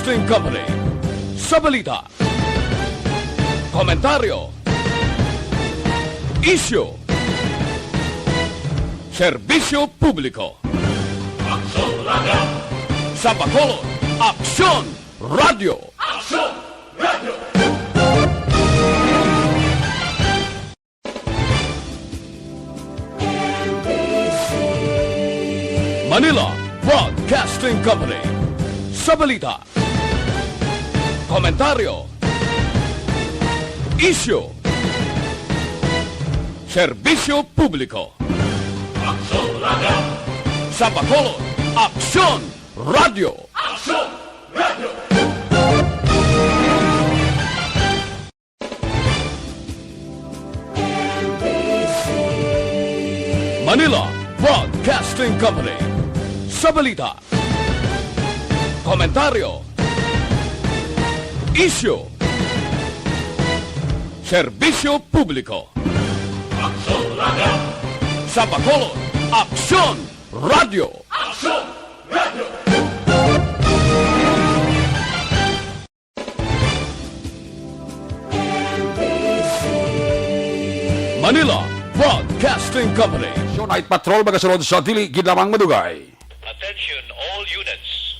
Broadcasting Company. Sa balita, komentaryo, isyu, serbisyo publiko. Aksyon Radio! Sa Bacolod, Aksyon Radio! Aksyon Radio! Manila Broadcasting Company. Sa balita, komentaryo, isyu, serbisyo publiko. Aksyon Radio! Sa Bacolod, Aksyon Radio! Aksyon Radio! Manila Broadcasting Company. Sa balita, komentaryo, isyu, serbisyo publiko. Aksyon Radio! Sa Bacolod, Aksyon Radio! Aksyon Radio! Manila Broadcasting Company. Night Patrol magasunod sa dili ginamang madugay. Attention all units.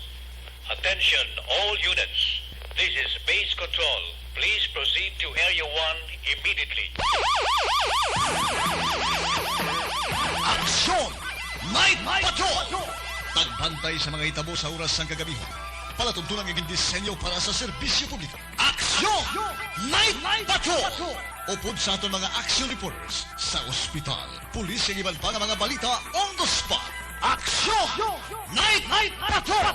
Attention all units. This is base control. Please proceed to Area 1 immediately. Aksyon! Night Patrol! Tagbantay sa mga hitabo sa oras ng kagabihan. Palatuntunan ng disenyo para sa serbisyo publiko. Aksyon! Night Patrol! Upod sa aton mga action reporters sa ospital, pulis ang iban pa ng mga balita on the spot. Aksyon! Night Patrol!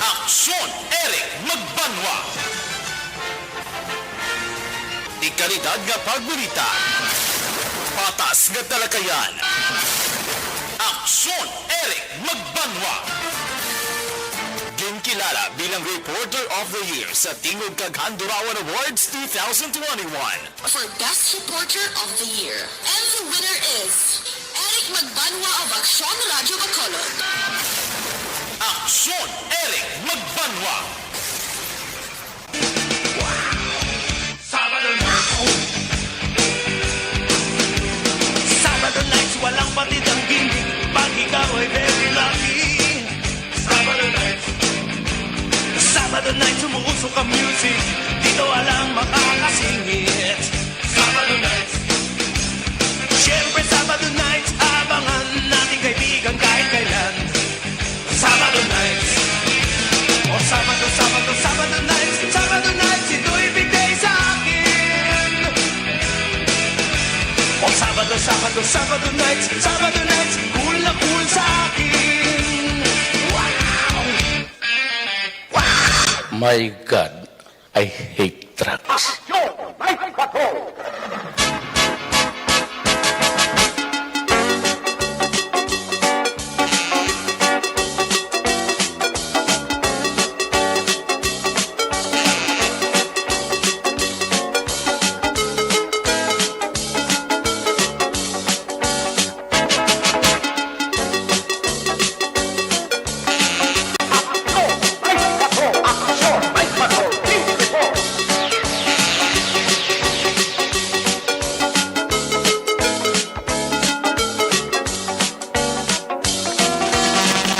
Aksyon! Eric Magbanwa! Di kalidad nga pagbalita. Patas nga talakayan. Aksyon! Eric Magbanwa! Ginkilala bilang Reporter of the Year sa Tingog Kaghandurawan Awards 2021. For Best Reporter of the Year. And the winner is Eric Magbanwa of Aksyon Radio Bacolod. Aksyon! Eric Magbanwa! Sabado night! Sabado nights, walang batid ang dingding pag ikaw ay very lucky. Sabado night! Sabado nights, umuusok ang music, dito walang makakasingit. Sabado night! Siyempre Sabado nights, abangan nating kaibigan kahit kailan. Sabado nights, oh Sabado nights, ito'y bigay sa akin. Oh Sabado nights, cool na cool sa akin. Wow! My God, I hate drugs.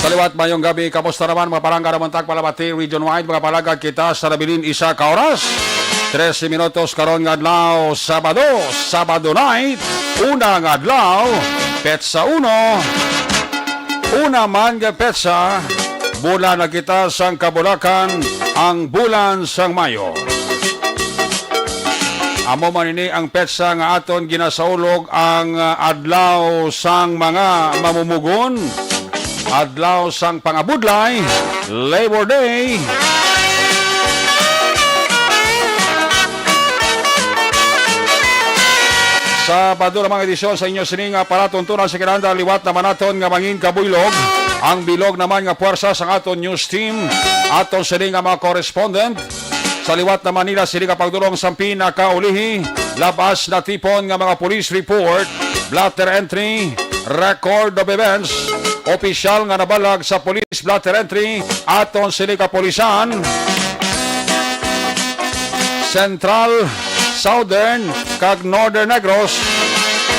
Saliwat mayong gabi, kamusta naman mga palangga naman palabati region-wide mga palangga kita sa nabilin isa ka oras 13 minutos karon nga adlaw Sabado night una nga adlaw petsa 1 una man nga petsa bulan na kita sang Kabulakan ang bulan sang Mayo Amo man ini ang petsa nga aton ginasaulog ang adlaw sang mga mamumugon, adlaw sang pangabudlay, Labor Day. Sabado na mga edisyon sa inyo sining palatuntunan sa kinahanglan liwat naman naton nga mangin kabuylog. Ang bilog naman nga puwersa sa aton news team, aton sining nga mga correspondent. Sa liwat naman nila sining nga pagdulong sa pinakaulihi, labas na tipon nga mga police report, blatter entry, record of events, opisyal nga nabalag sa police blatter entry, aton sining kapulisan, Central, Southern, kag Northern Negros,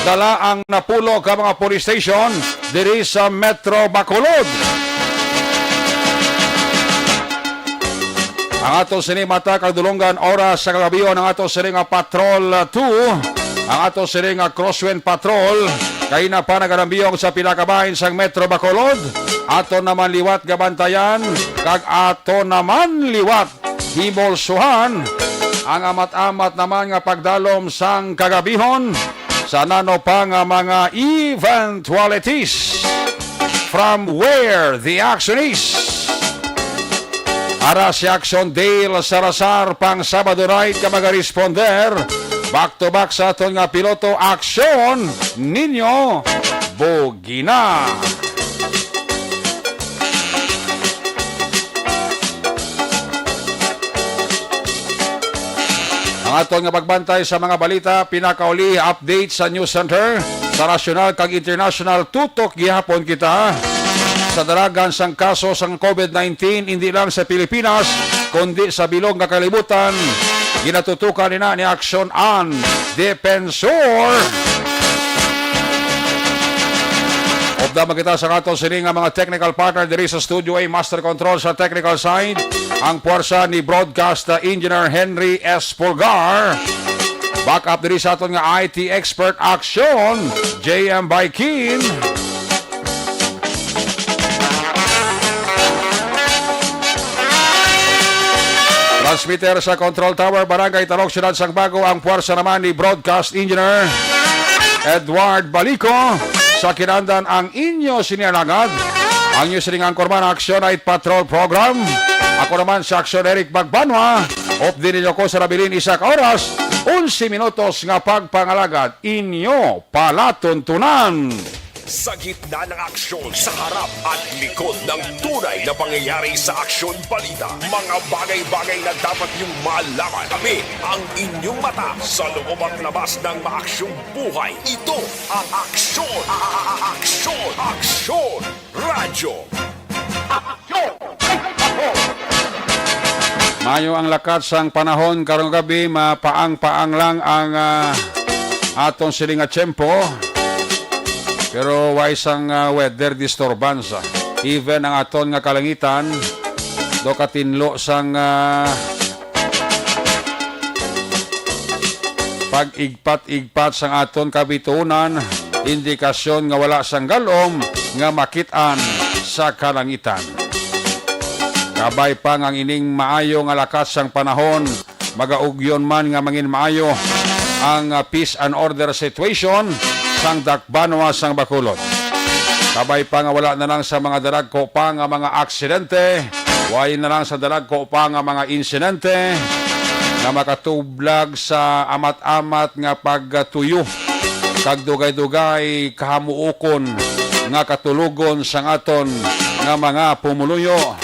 dala ang napulo ka mga police station diri sa Metro Bacolod. Ang ato sini mata kagdulungan oras sa kagabion ang ato sini nga Patrol 2, ang ato sini nga Crosswind Patrol, kay na pa nagadambiyong sa pinakabahin sang Metro Bacolod. Ato naman liwat gabantayan, kag ato naman liwat himolsuhan ang amat-amat naman nga pagdalom sang kagabihon sa nano pa nga mga eventualities from where the action is. Ara si Action Dale Salazar pang Sabado night ka mag-responder back to back sa aton nga piloto aksyon ninyo Bugina. Ang aton nga pagbantay sa mga balita, pinakauli update sa News Center sa nasyonal kag international tutok gihapon kita sa dalagan sang kaso sang COVID-19 hindi lang sa Pilipinas kundi sa bilog nga kalibutan. Ginatutukan nina ni Action on Defensor. Obda magkita sa kato sini nga mga technical partner diri sa Studio A, Master Control sa technical side, ang puwersa ni Broadcast Engineer Henry S. Pulgar. Backup diri sa aton nga IT expert Action, JM Baikin. Transmitter sa Control Tower, Barangay Talok, Siyudad Sang Bago, ang puwersa naman ni Broadcast Engineer Edward Balico. Sa kinandan ang inyo sinialagad, ang inyo sining angkorman Action Night Patrol Program. Ako naman sa Action Eric Magbanwa. Op din ninyo ko sa Rabilin Isak Oras, 11 minutos nga pagpangalagad inyo palatuntunan. Sa gitna ng aksyon, sa harap at likod ng tunay na pangyayari sa Aksyon Balita. Mga bagay-bagay na dapat niyong malaman. Kami ang inyong mata sa loob at labas ng maaksyong buhay. Ito ang Aksyon! Aksyon! Aksyon! Radyo! Aksyon! Mayo ang lakat sang panahon karong gabi, mapaang-paang lang ang aton siling nga tiyempo. Pero wais ang weather disturbance. Even ang aton nga kalangitan, do katinlo sang pag-igpat-igpat sang aton kabitunan, indikasyon nga wala sang galom nga makitaan sa kalangitan. Kabay pa ang ining maayo nga lakas sang panahon, magaugyon man nga mangin maayo ang peace and order situation sang Dakbanwa sang Bacolod. Kabay pa nga wala na lang sa mga daragko pa nga mga aksidente, way na lang sa daragko pa nga mga insidente na makatublag sa amat-amat nga pagtuyo kag dugay-dugay kahamuokon nga katulugon sang aton nga mga pumuluyo.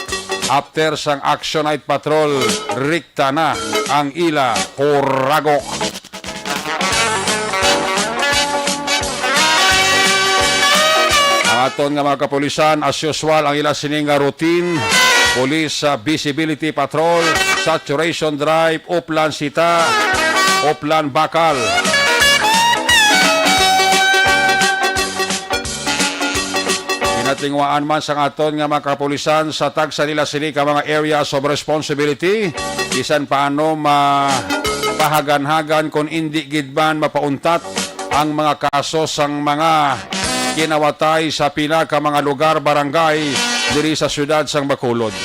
After sang Action Night Patrol, rikta na ang ila Horagok. Ang aton nga mga kapulisan, as usual, ang ila sining nga routine, police visibility patrol, saturation drive, Uplan Sita, Uplan Bakal. Natingwaan man sa aton nga mga kapulisan sa tagsa nila sini ka mga areas of responsibility, bisan paano mapahagan-hagan kung hindi gidman mapauntat ang mga kaso sang mga kinawatay sa pinaka mga lugar barangay diri sa siyudad sang Bacolod.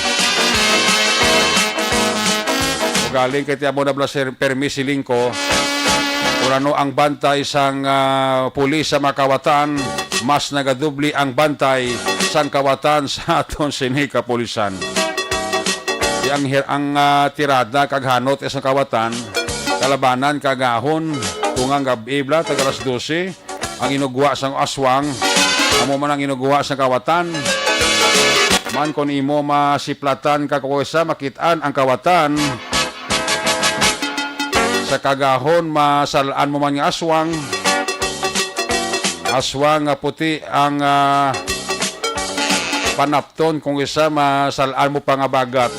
Galing kay tiamo na blas permisiling ko Kung ano ang bantay sang pulis sa Makawatan, mas nagadubli ang bantay sang kawatan sa aton sini kapulisan. Di ang tirada kaghanot isang kawatan, kalabanan kagahon, tungang gabibla, tagalas 12, ang inugwa sang aswang, amo man ang inugwa sang kawatan, man kon imo masiplatan kakuwesa, makitaan ang kawatan, sa kagahon masalaan mo man nga aswang nga puti ang panapton kung isa masalaan mo pa nga bagat.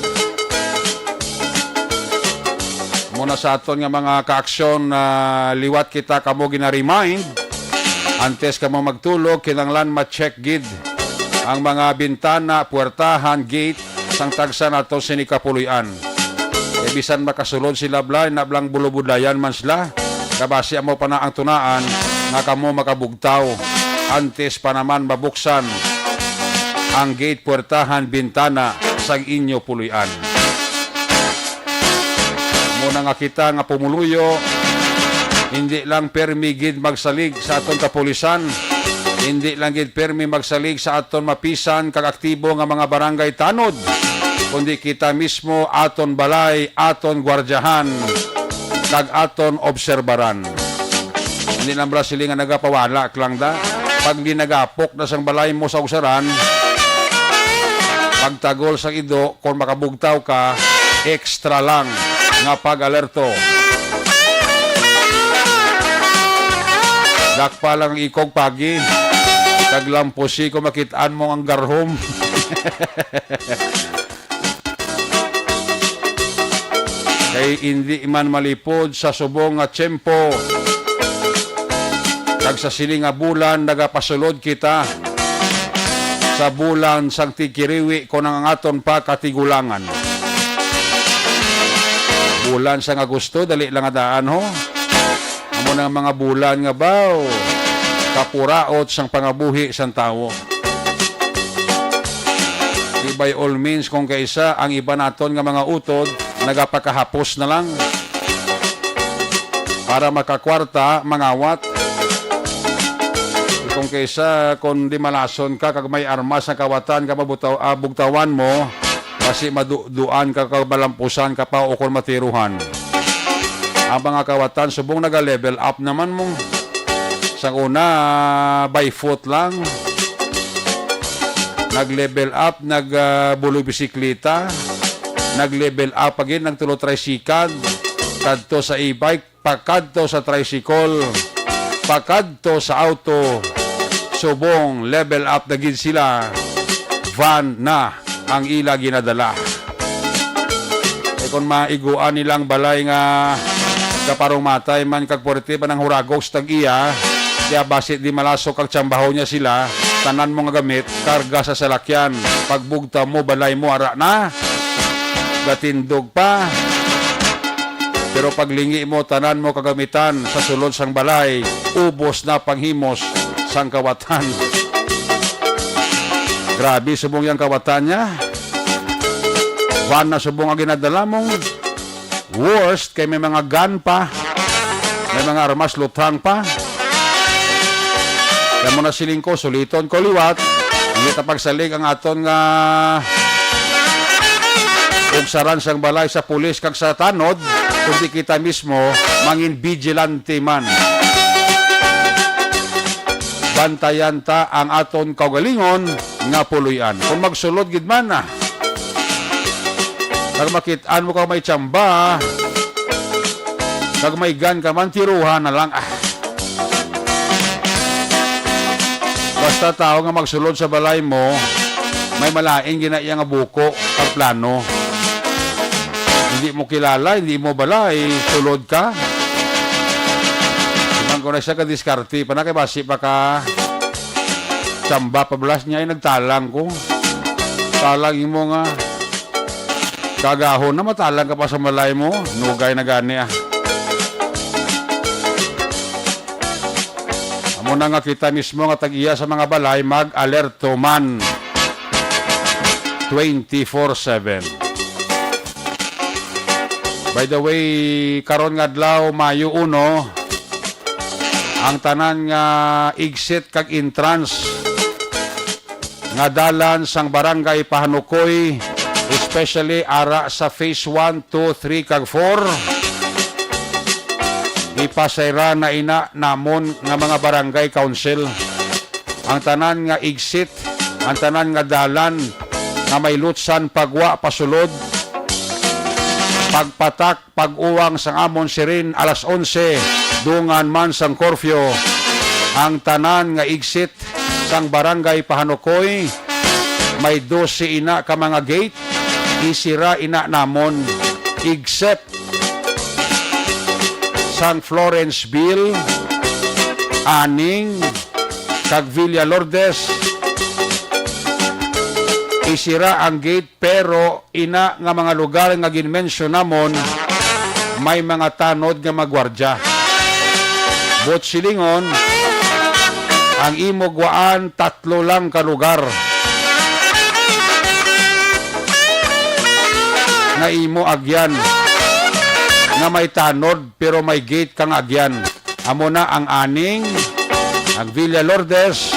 Muna sa aton nga mga kaaksyon liwat kita kamo gina-remind antes kamo magtulog kinanglan ma-check gid ang mga bintana, puwertahan, gate sang tagsa nato sini kapuloy-an. Bisan makasulod sila blay na blang bulubudayan man sila kabasi mo pa na ang tunaan nga kamo makabugtaw antes pa naman mabuksan ang gate, puwertahan, bintana sa inyo puloy-an. Muna nga kita nga pumuluyo hindi lang permi gid magsalig sa aton kapulisan, hindi lang gid permi magsalig sa aton mapisan kag aktibo nga mga barangay tanod, kundi kita mismo aton balay, aton gwardyahan, kag aton obserbaran. Hindi lang Brasili nga nagapawala lang da. Pag di nagapok na sang balay mo sa usaran, pagtagol sa ido, kung makabugtaw ka, extra lang nga pag-alerto. Dakpa lang ikog pagi, kaglamposi ko makitaan mo ang garhom. Kay hindi man malipod sa subong nga tiyempo kag sa siling nga bulan nagapasulod kita sa bulan sang tikiriwi kon ang aton pa katigulangan. Bulan sa nga gusto dali lang nga daan ho. Amo na mga bulan nga baw kapuraot sang pangabuhi sang tawo. By all means kung kaisa ang iba naton nga mga utod nagapakahapos na lang para makakwarta, mangawat. Kung kaysa kung di malason ka kag may armas na kawatan ka bugtawan mo kasi maduan ka kabalampusan ka pa o kung matiruhan. Ang mga kawatan subong naga-level up naman mo. Sa una by foot lang nag-level up, nagbuloy bisikleta, nag-level up again, nagtulo tricycle, kadto sa e-bike, pakadto sa tricycle, pakadto sa auto, subong level up na gid sila, van na ang ila ginadala. E kung maiguan nilang balay nga kaparong matay man kag porte ba ng huragos tag iya, kaya basit di malasok kag tsambaho niya sila, tanan mo nga gamit, karga sa salakyan, pagbugta mo, balay mo, ara na, gatindog pa. Pero paglingi mo, tanan mo kagamitan sa sulod sang balay, ubos na panghimos sang kawatan. Grabe, subong yung kawatan niya. Van na subong ang ginadala mong. Worst, kay may mga gun pa, may mga armas lutang pa. Kaya mo na siling ko, suliton ko liwat, hindi tapagsalig ang aton nga ugsaran sang balay sa pulis kag sa tanod, kundi kita mismo mangin vigilante man. Bantayan ta ang aton kaugalingon nga puloy-an. Kung magsulod gid man na, kag makitaan mo ka may tsamba, kag may gun ka man, tiruhan na lang. Basta tao nga magsulod sa balay mo, may malaing ginaya nga buko ang plano. Hindi mo kilala, hindi mo balay, sulod ka. Ibang ko na siya ka-diskarte, panakibasi pa ka tsamba pablas niya ay nagtalang ko. Talang mo nga kagahon na matalang ka pa sa balay mo, nugay na gani Muna nga kita mismo nga tag-iya sa mga balay mag-alerto man 24/7. By the way, karon nga adlaw Mayo 1, ang tanan nga exit kag entrance nga dalan sang barangay Pahanukoy, especially ara sa phase 1, 2, 3 kag 4, ipasayra na ina namon nga mga barangay council. Ang tanan nga exit, ang tanan nga dalan nga may lutsan pagwa pasulod, pagpatak, pag-uwang sang amon sirin alas 11, dungan man sang curfew. Ang tanan nga exit sang barangay Pahanukoy, may 12 ina ka mga gate, isira ina namon, except sang Florenceville, Aning, kag Villa Lourdes, isira ang gate, pero ina nga mga lugar nga ginmention namon, may mga tanod nga magwardya. Bot silingon, ang imogwaan 3 lang ka lugar nga imo agyan nga may tanod pero may gate kang agyan. Amo na ang Aning, ang Villa Lourdes,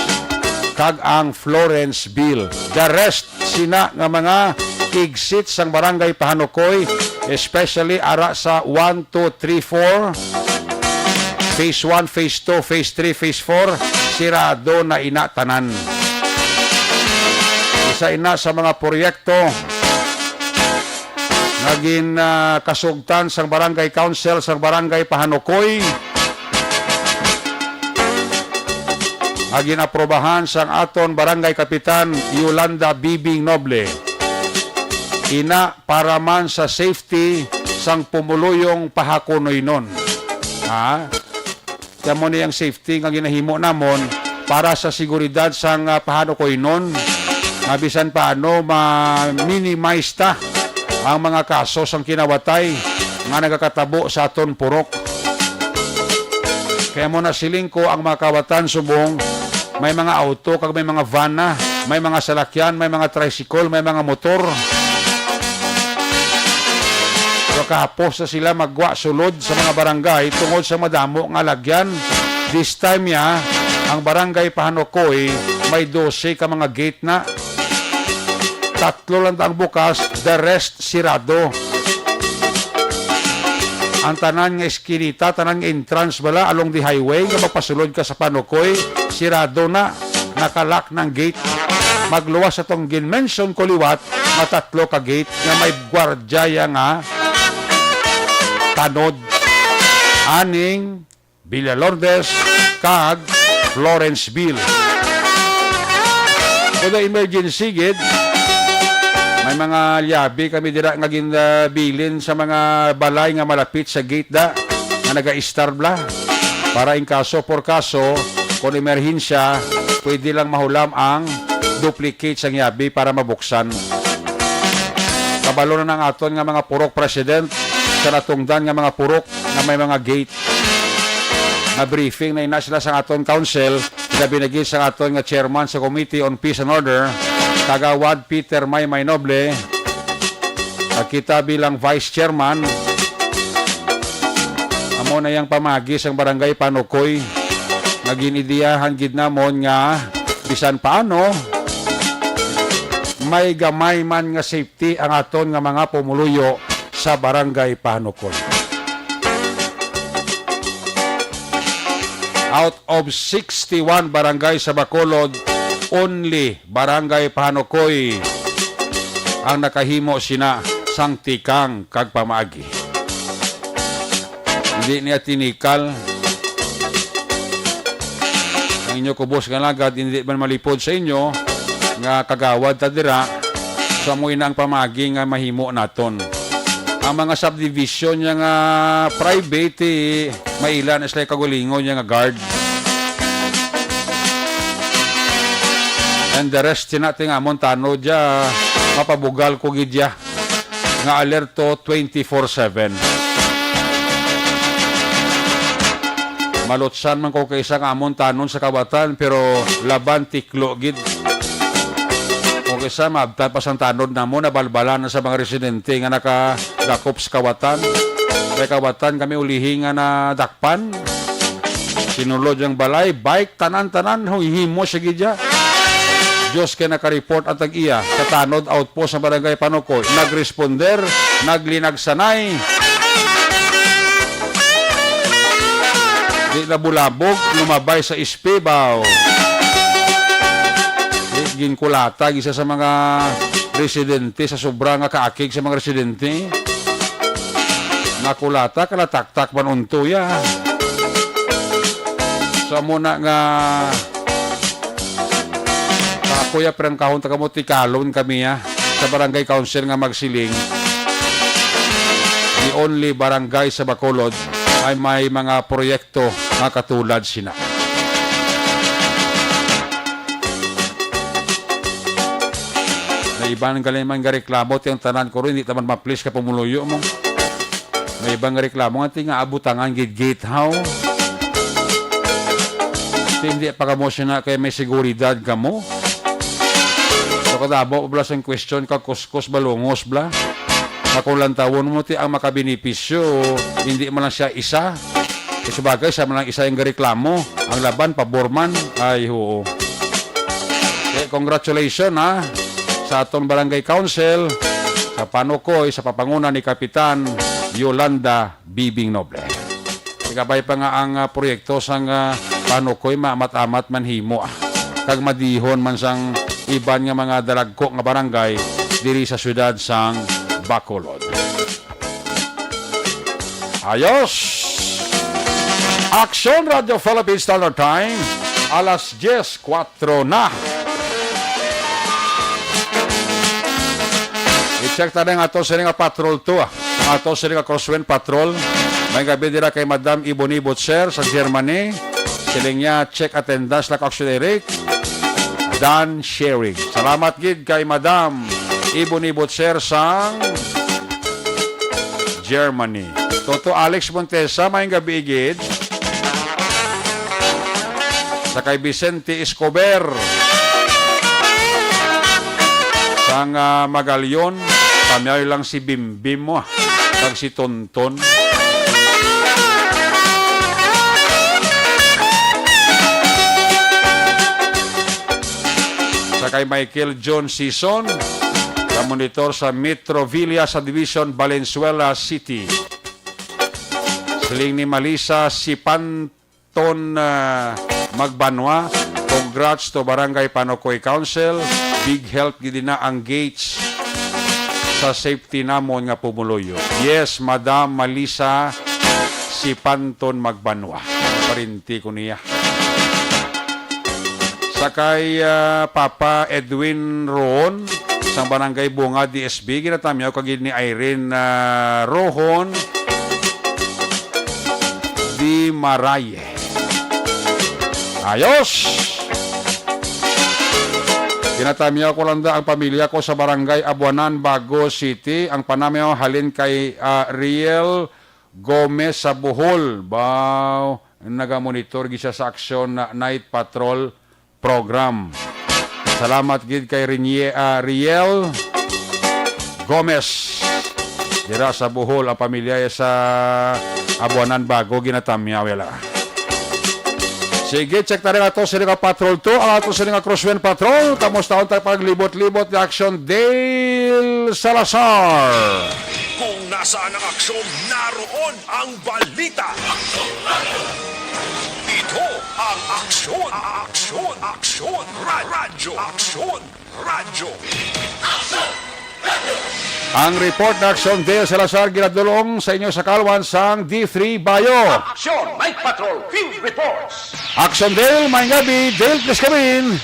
kag ang Florenceville. The rest sina nga mga exit sang barangay Pahanukoy, especially ara sa 1, 2, 3, 4, phase 1, phase 2, phase 3, phase 4, sirado na ina tanan. Isa ina sa mga proyekto naging kasugtan sang barangay council sang barangay Pahanukoy, agin aprobahan sang aton barangay kapitan Yolanda Bibing Noble. Ina para man sa safety sang pumuluyong pahakunoy nun. Kaya mo niyang safety nga ginahimo namon para sa seguridad sang Pahanukoy nun, nga bisan paano ma-minimize ta ang mga kaso sang kinawatay nga nagakatabo sa aton purok. Kaya mo na siling ko ang mga kawatan subong, may mga auto, kag may mga van na, may mga salakyan, may mga tricycle, may mga motor. Pero kahapos na sila magwa sulod sa mga barangay tungod sa madamo nga lagyan. This time ang barangay Pahanukoy may 12 ka mga gate na. 3 lang ang bukas, the rest sirado. Ang tanan nga eskinita, tanan nga entrance bala along the highway, nga mapasulod ka sa Pahanukoy, sirado na, nakalak ng gate. Magluwas atong ginmention ko liwat, nga 3 ka gate, nga may gwardyaya nga tanod. Aning, Villa Lourdes, kag Florenceville. For the emergency gid, may mga liabi kami dira nga ginabilin sa mga balay nga malapit sa gate da, nga naga-starbla, para in kaso por kaso, kung emerhensya, pwede lang mahulam ang duplicate sang yabi para mabuksan. Kabalo na ng aton nga mga purok president, sa natungdan nga mga purok na may mga gate. Na briefing na ina sila sa aton council, na binigay sa aton nga chairman sa Committee on Peace and Order, Kagawad Peter Maymay Noble, at kita bilang vice chairman. Amo na yang pamagi sang barangay Pahanukoy, naginidiyahan gid namon nga bisan paano may gamay man nga safety ang aton nga mga pumuluyo sa barangay Pahanukoy. Out of 61 barangay sa Bacolod, only barangay Pahanukoy ang nakahimo sina sang tikang kag pamaagi. Hindi niya tinikal. Ang inyo kubos nga lagad, hindi man malipod sa inyo nga kagawad tadira sa mo inang pamagi nga mahimo naton. Ang mga subdivision niya nga private, may ilan sila kagulingon niya nga guard. And the rest natin nga montano dya, mapabugal ko gidya nga alerto 24/7. Malutsan man ko kaysa nga montanon sa kabatan, pero laban tiklo gid. O kaysa maabtan pa sang tanod na mo, nabalbalan na sa mga residente nga nakadakop sa kawatan. May kawatan kami ulihi nga na dakpan. Sinulod yung balay, bike, tanan-tanan, himo siya gidya. Diyos kay nakareport at tag-iya sa tanod outpost sa barangay Panukoy. Nagresponder, naglinagsanay. Di na bulabog, lumabay sa ispibaw. Ginkulatag isa sa mga residente sa sobrang nga kaakig sa mga residente. Nakulata, kalataktak man untuya. Sa muna nga kuya perang kahon taga mo tikalon kami sa barangay council nga magsiling. The only barangay sa Bacolod ay may mga proyekto nga katulad sina. Na ibang galing man nga reklamo tiyang tanan ko rin, hindi taman ma-please ka pumuluyo mo. May ibang reklamo nga tinga abutangan gate how. Hindi pa ka mo siya na kaya may seguridad ka mo. So kadabo, blas ang question ka, kuskus balungos, bla. Makulang tawon mo ti ang makabenepisyo, hindi man lang siya isa. Kasi bagay, siya man lang isa yung reklamo. Ang laban, paborman, ay oo. Okay, congratulations sa atong barangay council, sa Panukoy, sa papanguna ni Kapitan Yolanda Bibing Noble. Ikabay pa nga ang proyekto sang Panukoy, maamat-amat man himo. Kag madihon man sang iban nga mga dalagko nga barangay diri sa syudad sang Bacolod. Ayos! Action Radio Philippine Standard Time, alas 10:04 na. I-check tayo nga ito sa nga patrol to. Ato sa nga crosswind patrol. May gabi dira kay Madam Iboni Butcher sa Germany. Siling niya check attendance like auxiliary. Dan Sharing. Salamat gid kay Madam Iboni Butcher sang Germany. Toto Alex Montesa, may gabi gid. Sa kay Vicente Escobar sang Magalyon, pamyayo lang si Bimbim mo, kag si Tonton. Sa kay Michael John Sison, sa monitor sa Metrovilla sa Division Valenzuela City. Siling ni Malisa Sipanton Magbanwa, congrats to Barangay Panukoy Council. Big help gid na ang gates sa safety namon nga pumuloyo. Yes, Madam Malisa Sipanton Magbanwa. Parinti ko niya. Sakay Papa Edwin Rohon sa Barangay Bunga DSB, ginatamyaw kagid ni Irene Rohon Di Maraye. Ayos! Ginatamyaw ko lang ang pamilya ko sa Barangay Abuanan, Bago City. Ang panamyaw halin kay Riel Gomez sa Bohol. Wow! Nagamonitor gisa sa aksyon na Night Patrol Program. Salamat gid kay Riel Gomez. Dira sa Bohol ang pamilya sa Abuanan, Bago, ginatamyaw yala. Sige, check tayo nga ito sa nga patrol to. Ang ito sa nga crosswind patrol. Kamusta tayo paglibot-libot ni Action Dale Salazar. Kung nasaan ang aksyon, naroon ang balita. Ito ang aksyon, aksyon, radyo, aksyon, radyo. Ang report na Action Dale Salazar ginadulong sa inyo sa kalwan sang D3 Bayo. Action! Night Patrol! Field Reports! Action Dale, may gabi. Dale, please come in.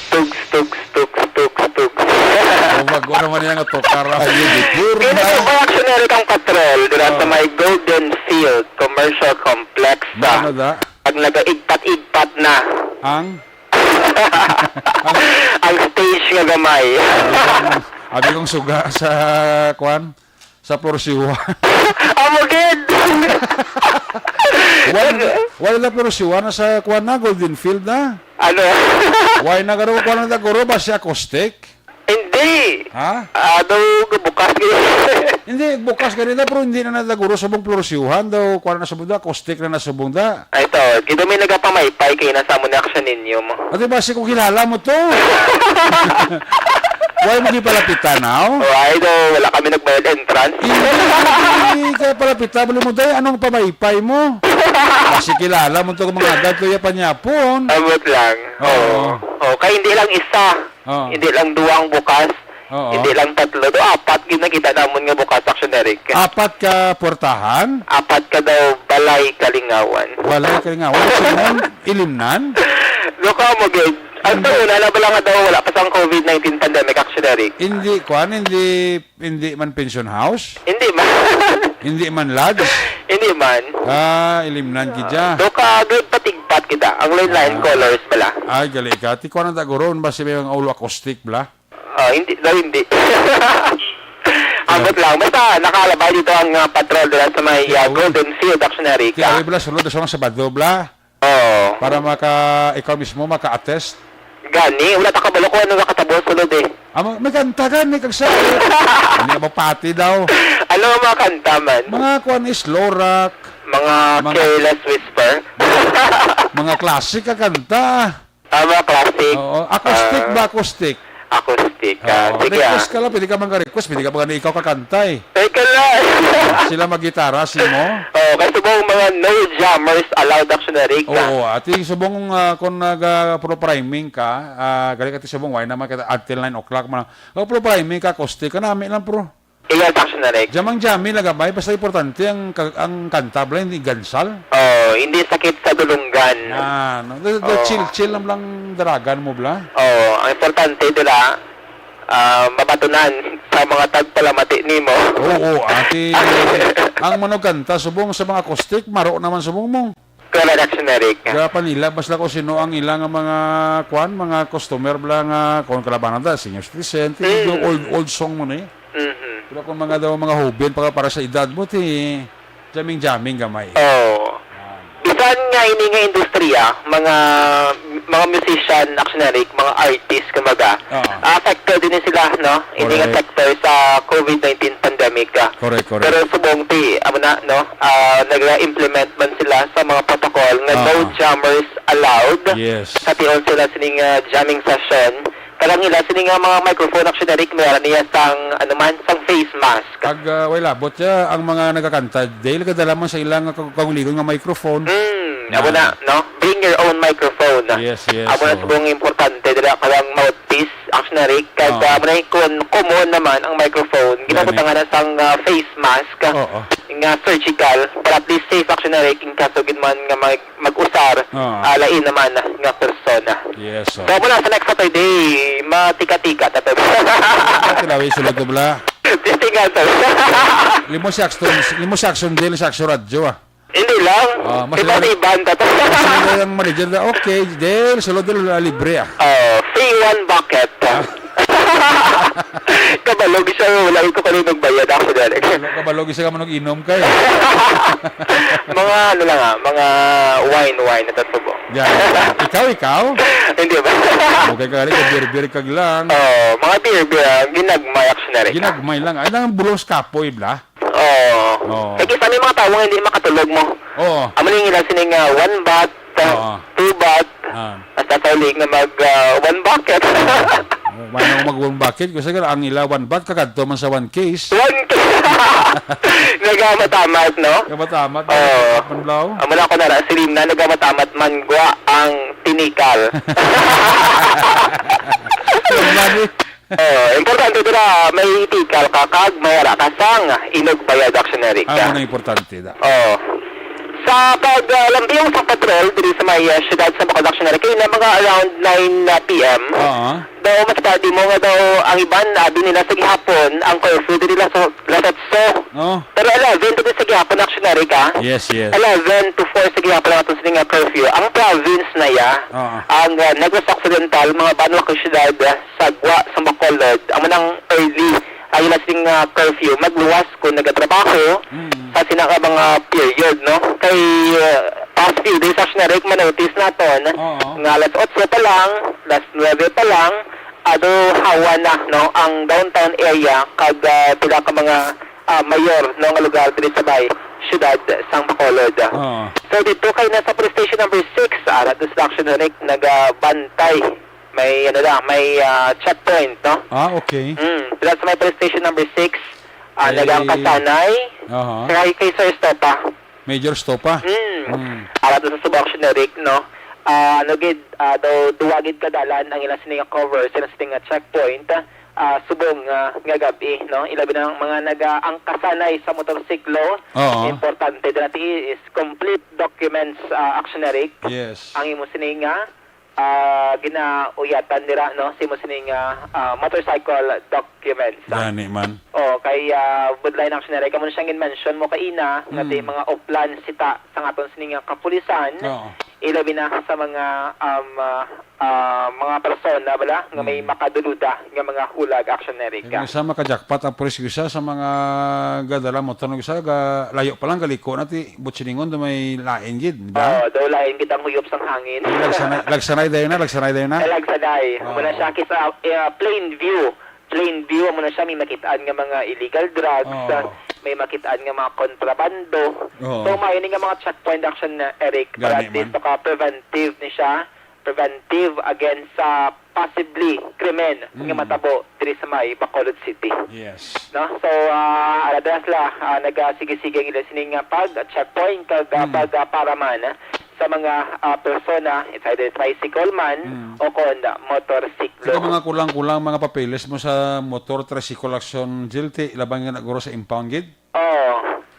Bago naman yan ito. Pinag po aksyoner kang patrol dira sa may Golden Field Commercial Complex Ano da? pag nag-igpat-igpat na Ang ang stage nga gamay. abi kong suga sa kwan sa Florsiwa. Amugid! Wala na Florsiwa na sa kwan na Golden Field na. Ano? Why na garo kwan na garo ba si acoustic? Hindi Hindi. Ha? Daw bukas Hindi, bukas ganito pero hindi na nataguro subong plorosyuhan daw. Kuha na subong da, caustic na nasubong da. Ay, ito. Kito may nagapamaypay kayo na sa mo na action ninyo mo. At base kung kilala mo to. Why mo di palapitan now? Ay, daw. Wala kami nagbayad entrance. Hindi ka palapitan. Bali mo daw, anong pamaypay mo? Kasi kilala mo to mga agad kuya panyapon. Abot lang. Oo. Kaya hindi lang isa. Oo. Hindi lang duwang bukas. Oo. Hindi lang tatlo. Do, apat ginagita namon nga bukas action Eric. Apat ka portahan. Apat ka daw balay kalingawan. Wala ka nga. Wala siya ilimnan. Do ka mo, gid. Ang una na ba lang nga daw wala pa sa COVID-19 pandemic action Eric? Hindi, kuan, hindi man pension house. Hindi man. Hindi man lodge. Hindi man. Ilimnan gidya. Do ka good patigpat kita. Ang line colors pala. Ay, gali ka. Ti kuan ang taguron ba si may ulo acoustic bla? Hindi. Daw hindi. Abot lang. Basta nakalabay dito ang patrol doon sa may Golden Field action Eric. Kaya ay bla sunod sa mga Sabado bla. Oo. Para ikaw mismo maka-attest. Gani, wala ta kabalo ko ano nakatabo sulod eh. May kanta gani kag sa. Hindi ka pati daw. Ano ang mga kanta man? Mga kuan is slow rock, Mga Careless Whisper. mga classic ka kanta. Mga classic. Oo, acoustic ba acoustic? Acoustic. Oo, Sige request ka lang, pwede ka request, pwede ka mga ikaw kakantay. Teka lang. Sila mag-gitara, si mo. Kasi bang mga no jammers allowed action Eric. Oo, at yung subong kung nag-pro-priming ka, gali ka ti subong, why naman kita until 9 o'clock man. Pro-priming ka, acoustic ka namin lang pro. Iyan action Eric. Jamang jamming lagabay, basta importante ang kanta bala, hindi gansal. Hindi sakit sa dulunggan. Chill lang daragan mo bla. Ang importante dila, mabatunan sa mga tagpalamati nimo. Oo, ati, ang manogkanta, subong sa mga acoustic, maro naman subong mo. Correct action Eric. Kaya panila, basta ko sino ang ilang mga mga customer bla nga, kung kalabanan da, senior citizen, yung old song mo na eh. Pero kung mga hobin para sa edad mo, jamming gamay. Bisan nga ini nga industriya, mga musician, action Eric, mga artist, kumbaga, affected din sila, no? Ini nga sector sa COVID-19 pandemic. Correct. Pero subong nag-implement man sila sa mga protocol nga no jammers allowed. Yes. Sa tiyon sila sining jamming session. Karang nila sining mga microphone action Eric, meron niya sang sang face mask. Pag wala, bot ang mga nagkakanta, dahil kadala man sa ilang kaguligon nga microphone. Abo na, no? Bring your own microphone. Yes. Abo na subong importante dila karang mouthpiece action Eric. Kaya abo na common naman ang microphone. Ginabot nga na sang face mask. Nga surgical, para at least safe action Eric in kaso man nga mag-usar, alain naman nga persona. Yes. So, mula sa next Saturday, matika-tika. Tilaway sulod na bala. Tika, sir. Limo si action din, si action radyo Hindi lang. Iba-iban ka to. Sila yung manager na, okay, Del, sulod na libre free one bucket. Kabalog siya, wala ko kanina magbayad ako dyan. Kabalog isa ka manog-inom kayo. Mga mga wine na tatubo. Yan. Ikaw? Hindi ba? Okay ka rin, beer kag lang. Mga beer, ginagmay action na rin. Ginagmay lang. Ay, nang bulos kapoy, bla. Kaya sa may mga tao nga hindi makatulog mo. Amaling nila sining 1 baht, 2 baht, basta tawlig na mag 1 bucket. Mayroon mag-1 bucket. Kasi ang ila 1 baht, kakadto man sa 1 case. 1 case. Nagamatamat, no? Gamatamat. Mula ko na silim na nagamatamat man gwa ang tinikal. Importante dira may tikal ka kag mayara ka sang inugbayad action Eric. Ano na importante da. Sa paglambiyaw sa patrol diri sa may syudad sa Bacol action Eric na mga around 9 PM. Daw mas study mo nga daw ang iban abi nila sa gihapon ang curfew diri la sa Lasatso. Pero 11 to sa gihapon action Eric. Yes. 11 to 4 sa gihapon ato sa curfew. Ang province na ang Negros Occidental mga banwa ka syudad Sagwa sa Bacolod ang manang early ay lasing curfew magluwas kung nagatrabaho sa sinaka mga period, no? Kay past few days action Eric manotice naton nga alas 8 pa lang, alas 9 pa lang ado hawa na no ang downtown area kag pila ka mga mayor no nga lugar diri sa bay syudad sang Bacolod. So dito kay nasa police station number 6 ara distraction Rick nagabantay. May may checkpoint no. Okay. Dito sa may police station number 6 nagang kasanay. Kay Sir Stopa. Major Stopa. Ara sa subaction Rick no. Gid daw duwagid kadalan ang ilang sining cover sa sining checkpoint subong nga gabi no ilabi na mga nag-angkasanay sa motorsiklo. Importante dati is complete documents actionary. Yes. Ang imo sining ginauyatan nila no si mo sining motorcycle documents. Gani man. Kay budlay ng actionary kamo siyang mention mo kaina nga di mga oplan sita sa aton sining kapulisan. Ilabi na sa mga persona bala nga may makaduluda nga mga hulag actionary ka. Sa maka-jackpot ang pulis isa sa mga gadala mo tanong isa layo pa lang galiko nati butsiningon do may lain gid, di ba? Daw lain gid ang huyop sang hangin. Lagsanay dayon na. Lagsanay. Muna siya kisa plain view mo na siya may makitaan nga mga illegal drugs. May makitaan nga mga kontrabando. So may nga mga checkpoint action na Eric para dito ka preventive ni siya. Preventive against possibly krimen nga matabo diri sa may Bacolod City. Yes. No? So aladas la nagasige-sige ila sining pag checkpoint kag pag para man sa mga persona, it's either tricycle man o kon motorsiklo. Ito mga kulang-kulang mga papeles mo sa motor tricycle action jilte labang nga naguro sa impound gid?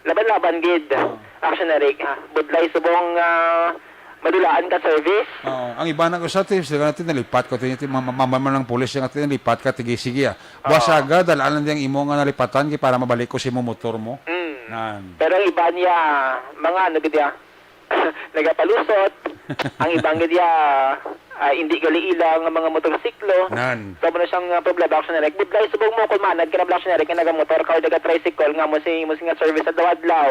Laban-laban gid. Actionary budlay subong madulaan ka service. Ang iba na ko sa tips, natin nalipat ko ito mamaman ng pulis yung atin nalipat ka sige. Basaga dalaan lang imo nga nalipatan para mabalik ko si mo motor mo. Pero iba niya mga gid nagapalusot. Ang ibang gidya hindi gali ilang mga motorsiklo. So mo na siyang problema action direct. Budlay subong mo kun manag kana action direct nga motor ka o daga tricycle nga mo nga service sa dawadlaw.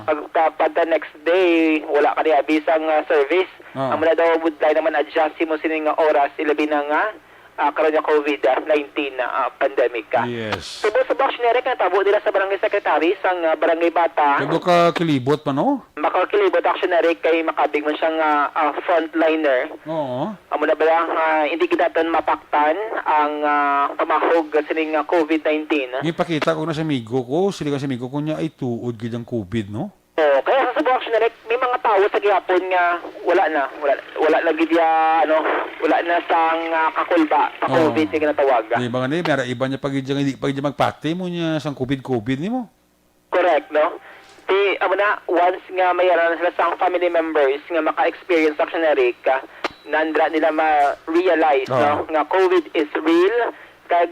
Pag the next day wala ka diya bisang service. Amo na daw budlay naman adjust mo sining oras ilabi na nga karon nga COVID-19 pandemic ka. Yes. Subo sa action direct nga tabo dila sa barangay secretary sang barangay Bata. Kado ka kilibot pa no? Makakilibot actionary kay makabig mo siyang frontliner. Amo na ba hindi gidatan mapaktan ang pamahog sining COVID-19. Ipakita ko na sa amigo ko, sila sa amigo ko niya ay tuod gid ang COVID no? Kaya sa subo actionary may mga tao sa gihapon nga wala na gid wala na sang kakulba sa COVID nga natawag. Di ba nga may iba niya pag hindi magpati mo niya sang COVID nimo? Correct no? Amo na once nga mayroon sila sa family members nga maka-experience actionary ka nandra nila ma-realize no nga COVID is real kag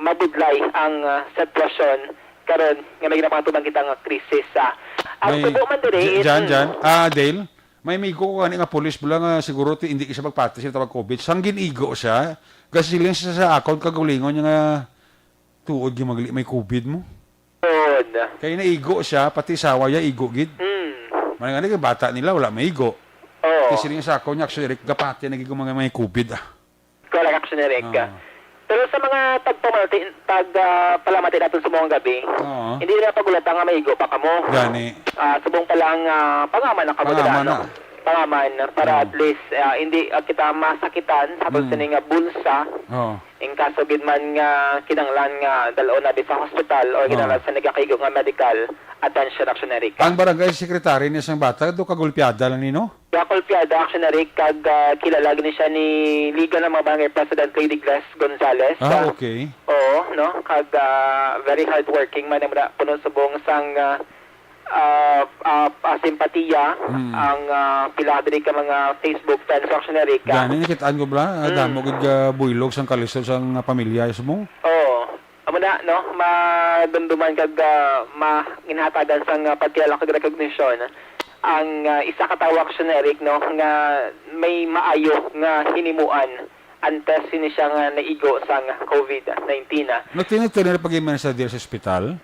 mabudlay ang sitwasyon karon nga may ginapatubang kita nga krisis ang tubo man diri Dale may migo ko nga pulis bula nga siguro hindi siya magpati siya tawag COVID sang ginigo siya kasi siling siya sa account kagulingon niya nga tuod yung may COVID mo. Kaya naigo siya, pati sawa niya, igo gid. Manang nga bata nila, wala may igo. Kasi rin sa ako niya, actually, gapati, nagiging mga may COVID. Correct, actually, pero sa mga pagpalamati natin sa mga gabi, hindi na pagulatan nga may igo pa kamo. Gani. Subong palang pangaman na kamo dila, pangaman para at least hindi kita masakitan sa sining bulsa. In kaso gid man nga kinanglan nga dalo na sa hospital o kinanglan sa nagakaigo nga medical attention actionary. Ang barangay secretary ni isang bata do kagulpiada lang nino? Kagulpiada actionary kag kilala ni siya ni Liga ng mga Barangay President Lady Glass Gonzales. Okay. No kag very hard working man na puno subong sang simpatiya ang pila diri ka mga Facebook friends actionary ka. Gani nakitaan ko bla damo gid buylog sang kalisod sang pamilya mo. Amo na no madumduman kag ginhatagan sang pagkilala kag recognition ang isa ka tawo actionary no nga may maayo nga hinimuan antes sini siya nga naigo sang COVID-19. No tinitira pag-iman sa dir sa ospital?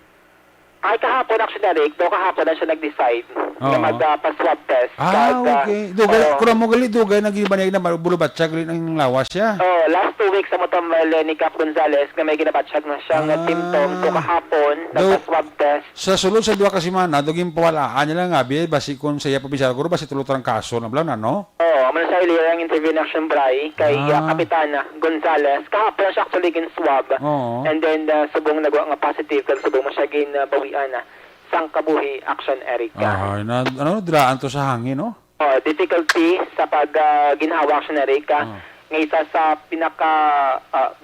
Ay, kahapon actually, do kahapon na siya nag-decide na magpa-swab test. Okay. Dugay, kung mo gali, dugay, nag-ibanay na bulubatsyag rin ang lawas siya. Last 2 weeks sa mo ni Cap Gonzales na may ginabatsyag na siyang symptoms. So kahapon, nagpa-swab test. Sa sulod sa 2 ka semana, duging pawalaan niya lang abi, basi kung saya pabisara ko, basi tulutan ang kaso na blang na, no? Amano sa earlier ang interview na siyang Bray kay Kapitana Gonzales. Kahapon siya actually gin-swab. And then, subong nagawa nga positive, kag subong mo siya gin-bawian na sang kabuhi action, Erica. Diraan to sa hangin, no? Difficulty sa pag ginhawa action, Erica. Nga isa sa pinaka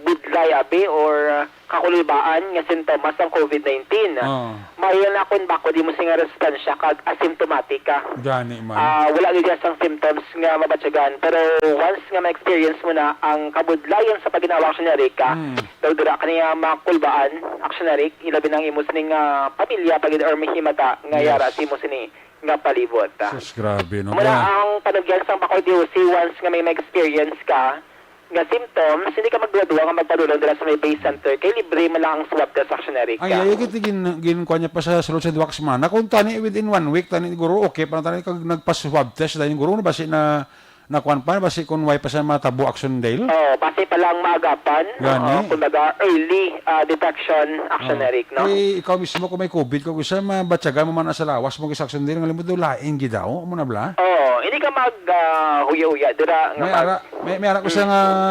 budlay abi or kakulibaan nga sintomas ng COVID-19. Mayon na kung bako di mo singa resistensya kag asymptomatic ka. Gani man. Wala gyud sang symptoms nga mabatyagan, pero once nga ma-experience mo na ang kabudlayan sa paginawa aksyonarik ka, daw dira kaniya makulbaan aksyonarik, ilabi nang imo sining pamilya pagid or mahimata nga yara si mo sini nga palibot. Sus, grabe, no? Mula ang panugyan sa Bacolod DOC, once nga may ma-experience ka nga symptoms, hindi ka magduwa nga magpadulong dila sa may base center, kay libre mo lang ang swab test aksyonarik ka. Ay, ginkuha niya pa sa sulod sa 2 ka semana. Kung tani within 1 week, tani guro, okay, parang tani kag nagpa-swab test, dahil guro, basi na nakuan pa, basi kung way pa sa matabo action dale. Basi pa lang maagapan, kumbaga early detection aksyonarik, no? Ikaw mismo kung may COVID, kung gusto mabatsagan mo man sa lawas mo sa action dale, nga limod laing gidaw, mo na bla? Hindi ka mag-huya-huya, dira nga may ara ko sa